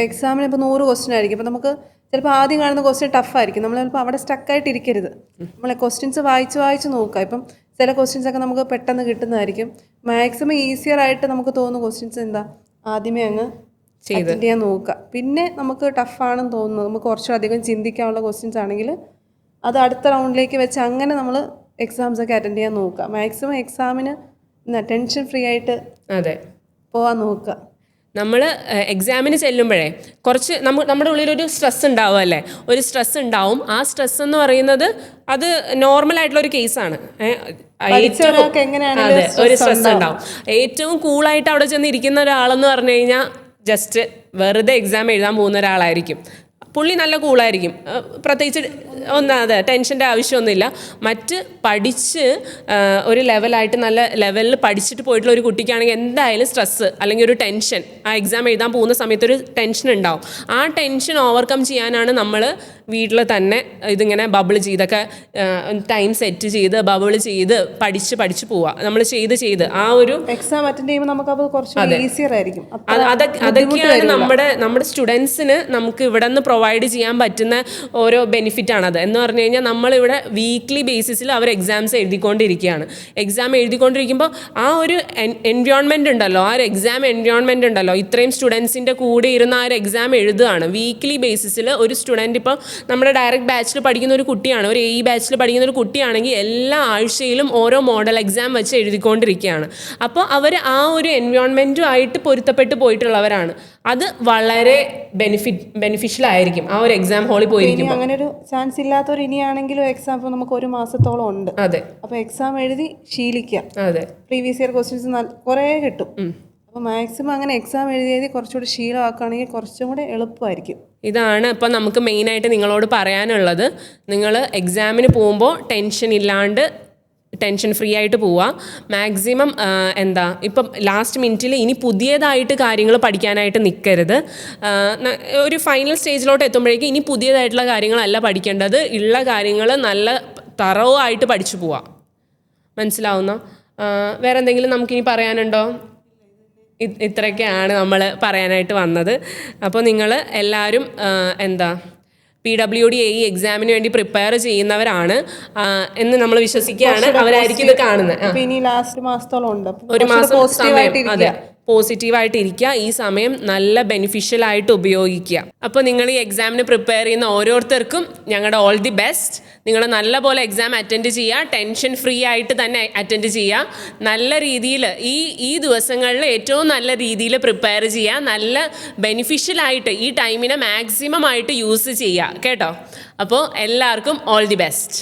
എക്സാമിന് ഇപ്പോൾ 100 ക്വസ്റ്റ്യൻ ആയിരിക്കും. അപ്പോൾ നമുക്ക് ചിലപ്പോൾ ആദ്യം കാണുന്ന ക്വസ്റ്റ്യൻ ടഫായിരിക്കും. നമ്മൾ ചിലപ്പോൾ അവിടെ സ്റ്റക്കായിട്ട് ഇരിക്കരുത്. നമ്മളെ ക്വസ്റ്റ്യൻസ് വായിച്ച് നോക്കുക. ഇപ്പം ചില ക്വസ്റ്റ്യൻസ് ഒക്കെ നമുക്ക് പെട്ടെന്ന് കിട്ടുന്നതായിരിക്കും. മാക്സിമം ഈസിയർ ആയിട്ട് നമുക്ക് തോന്നുന്ന ക്വസ്റ്റ്യൻസ് എന്താ ആദ്യമേ അങ്ങ് അറ്റൻഡ് ചെയ്യാൻ നോക്കുക. പിന്നെ നമുക്ക് ടഫാണെന്ന് തോന്നുന്നത്, നമുക്ക് കുറച്ചധികം ചിന്തിക്കാനുള്ള ക്വസ്റ്റ്യൻസ് ആണെങ്കിൽ അത് അടുത്ത റൗണ്ടിലേക്ക് വെച്ച് അങ്ങനെ നമ്മൾ എക്സാംസ് ഒക്കെ അറ്റൻഡ് ചെയ്യാൻ നോക്കുക. മാക്സിമം എക്സാമിന് ടെൻഷൻ ഫ്രീ ആയിട്ട് പോകാൻ നോക്കുക. നമ്മൾ എക്സാമിന് ചെല്ലുമ്പോഴേ കുറച്ച് നമ്മുടെ ഉള്ളിലൊരു സ്ട്രെസ് ഉണ്ടാവും അല്ലേ, ഒരു സ്ട്രെസ് ഉണ്ടാവും. ആ സ്ട്രെസ് എന്ന് പറയുന്നത് അത് നോർമലായിട്ടുള്ളൊരു കേസാണ്. അതെ, ഒരു സ്ട്രെസ് ഉണ്ടാവും. ഏറ്റവും കൂളായിട്ട് അവിടെ ചെന്ന് ഇരിക്കുന്ന ഒരാളെന്ന് പറഞ്ഞു കഴിഞ്ഞാൽ ജസ്റ്റ് വെറുതെ എക്സാം എഴുതാൻ പോകുന്ന ഒരാളായിരിക്കും. പുള്ളി നല്ല കൂളായിരിക്കും, പ്രത്യേകിച്ച് അതെ ടെൻഷൻ്റെ ആവശ്യമൊന്നുമില്ല. മറ്റ് പഠിച്ച് ഒരു ലെവലായിട്ട് നല്ല ലെവലിൽ പഠിച്ചിട്ട് പോയിട്ടുള്ള ഒരു കുട്ടിക്കാണെങ്കിൽ എന്തായാലും സ്ട്രെസ്സ് അല്ലെങ്കിൽ ഒരു ടെൻഷൻ, ആ എക്സാം എഴുതാൻ പോകുന്ന സമയത്ത് ഒരു ടെൻഷൻ ഉണ്ടാവും. ആ ടെൻഷൻ ഓവർകം ചെയ്യാനാണ് നമ്മൾ വീട്ടിൽ തന്നെ ഇതിങ്ങനെ ബബിൾ ചെയ്തൊക്കെ ടൈം സെറ്റ് ചെയ്ത് ബബിൾ ചെയ്ത് പഠിച്ച് പോവുക. നമ്മൾ ചെയ്ത് ആ ഒരു എക്സാം അറ്റൻഡ് ചെയ്യുമ്പോൾ നമുക്ക് കുറച്ച് ഈസിയർ ആയിരിക്കും. അതൊക്കെയാണ് നമ്മുടെ സ്റ്റുഡൻസിന് നമുക്ക് ഇവിടെ നിന്ന് പ്രൊവൈഡ് ചെയ്യാൻ പറ്റുന്ന ഓരോ ബെനിഫിറ്റാണ്. എന്ന് പറഞ്ഞു കഴിഞ്ഞാൽ നമ്മളിവിടെ വീക്ക്ലി ബേസിസിൽ അവർ എക്സാംസ് എഴുതിക്കൊണ്ടിരിക്കുകയാണ്. എക്സാം എഴുതിക്കൊണ്ടിരിക്കുമ്പോൾ ആ ഒരു എൻവയോൺമെൻറ്റ് ഉണ്ടല്ലോ, ആ ഒരു എക്സാം എൻവയോൺമെൻറ്റ് ഉണ്ടല്ലോ, ഇത്രയും സ്റ്റുഡൻസിൻ്റെ കൂടെ ഇരുന്ന് ആ ഒരു എക്സാം എഴുതുകയാണ്. വീക്ക്ലി ബേസിസിൽ ഒരു സ്റ്റുഡൻറ്റ് ഇപ്പോൾ നമ്മുടെ ഡയറക്റ്റ് ബാച്ചിൽ പഠിക്കുന്ന ഒരു കുട്ടിയാണ്, ഒരു AE ബാച്ചിൽ പഠിക്കുന്ന ഒരു കുട്ടിയാണെങ്കിൽ എല്ലാ ആഴ്ചയിലും ഓരോ മോഡൽ എക്സാം വെച്ച് എഴുതിക്കൊണ്ടിരിക്കുകയാണ്. അപ്പോൾ അവർ ആ ഒരു എൻവയോൺമെൻറ്റുമായിട്ട് പൊരുത്തപ്പെട്ട് പോയിട്ടുള്ളവരാണ്. അത് വളരെ ബെനിഫിഷ്യൽ ആയിരിക്കും ആ ഒരു എക്സാം ഹാളിൽ പോയിരിക്കും. അങ്ങനെ ഒരു ചാൻസ് ഇല്ലാത്തവർ ഇനിയാണെങ്കിലും എക്സാം ഇപ്പോൾ നമുക്ക് 1 മാസത്തോളം ഉണ്ട്. അതെ, അപ്പോൾ എക്സാം എഴുതി ശീലിക്കാം. അതെ, പ്രീവിയസ് ഇയർ ക്വസ്റ്റ്യൻസ് കുറേ കിട്ടും. അപ്പോൾ മാക്സിമം അങ്ങനെ എക്സാം എഴുതി കുറച്ചുകൂടി ശീലമാക്കുകയാണെങ്കിൽ കുറച്ചും കൂടെ എളുപ്പമായിരിക്കും. ഇതാണ് ഇപ്പം നമുക്ക് മെയിനായിട്ട് നിങ്ങളോട് പറയാനുള്ളത്. നിങ്ങൾ എക്സാമിന് പോകുമ്പോൾ ടെൻഷൻ ഫ്രീ ആയിട്ട് പോവുക. മാക്സിമം ഇപ്പം ലാസ്റ്റ് മിനിറ്റിൽ ഇനി പുതിയതായിട്ട് കാര്യങ്ങൾ പഠിക്കാനായിട്ട് നിൽക്കരുത്. ഒരു ഫൈനൽ സ്റ്റേജിലോട്ട് എത്തുമ്പോഴേക്കും ഇനി പുതിയതായിട്ടുള്ള കാര്യങ്ങളല്ല പഠിക്കേണ്ടത്, ഉള്ള കാര്യങ്ങൾ നല്ല തറവ് ആയിട്ട് പഠിച്ചു പോവാം. മനസ്സിലാവുന്നോ? വേറെ എന്തെങ്കിലും നമുക്കിനി പറയാനുണ്ടോ? ഇത്രയൊക്കെയാണ് നമ്മൾ പറയാനായിട്ട് വന്നത്. അപ്പോൾ നിങ്ങൾ എല്ലാവരും PWD AE എക്സാമിന് വേണ്ടി പ്രിപ്പയർ ചെയ്യുന്നവരാണ് എന്ന് നമ്മൾ വിശ്വസിക്കുകയാണ്. അവരായിരിക്കും ഇത് കാണുന്നത്. ഇനി ലാസ്റ്റ് മാസത്തോളം ഉണ്ട്, ഒരു മാസം സമയം. അതെ, പോസിറ്റീവായിട്ട് ഇരിക്കുക. ഈ സമയം നല്ല ബെനിഫിഷ്യൽ ആയിട്ട് ഉപയോഗിക്കുക. അപ്പോൾ നിങ്ങൾ ഈ എക്സാമിന് പ്രിപ്പയർ ചെയ്യുന്ന ഓരോരുത്തർക്കും ഞങ്ങളുടെ ഓൾ ദി ബെസ്റ്റ്. നിങ്ങൾ നല്ലപോലെ എക്സാം അറ്റൻഡ് ചെയ്യുക, ടെൻഷൻ ഫ്രീ ആയിട്ട് തന്നെ അറ്റൻഡ് ചെയ്യുക. നല്ല രീതിയിൽ ഈ ദിവസങ്ങളിൽ ഏറ്റവും നല്ല രീതിയിൽ പ്രിപ്പയർ ചെയ്യുക. നല്ല ബെനിഫിഷ്യലായിട്ട് ഈ ടൈമിനെ മാക്സിമം ആയിട്ട് യൂസ് ചെയ്യുക കേട്ടോ. അപ്പോൾ എല്ലാവർക്കും ഓൾ ദി ബെസ്റ്റ്.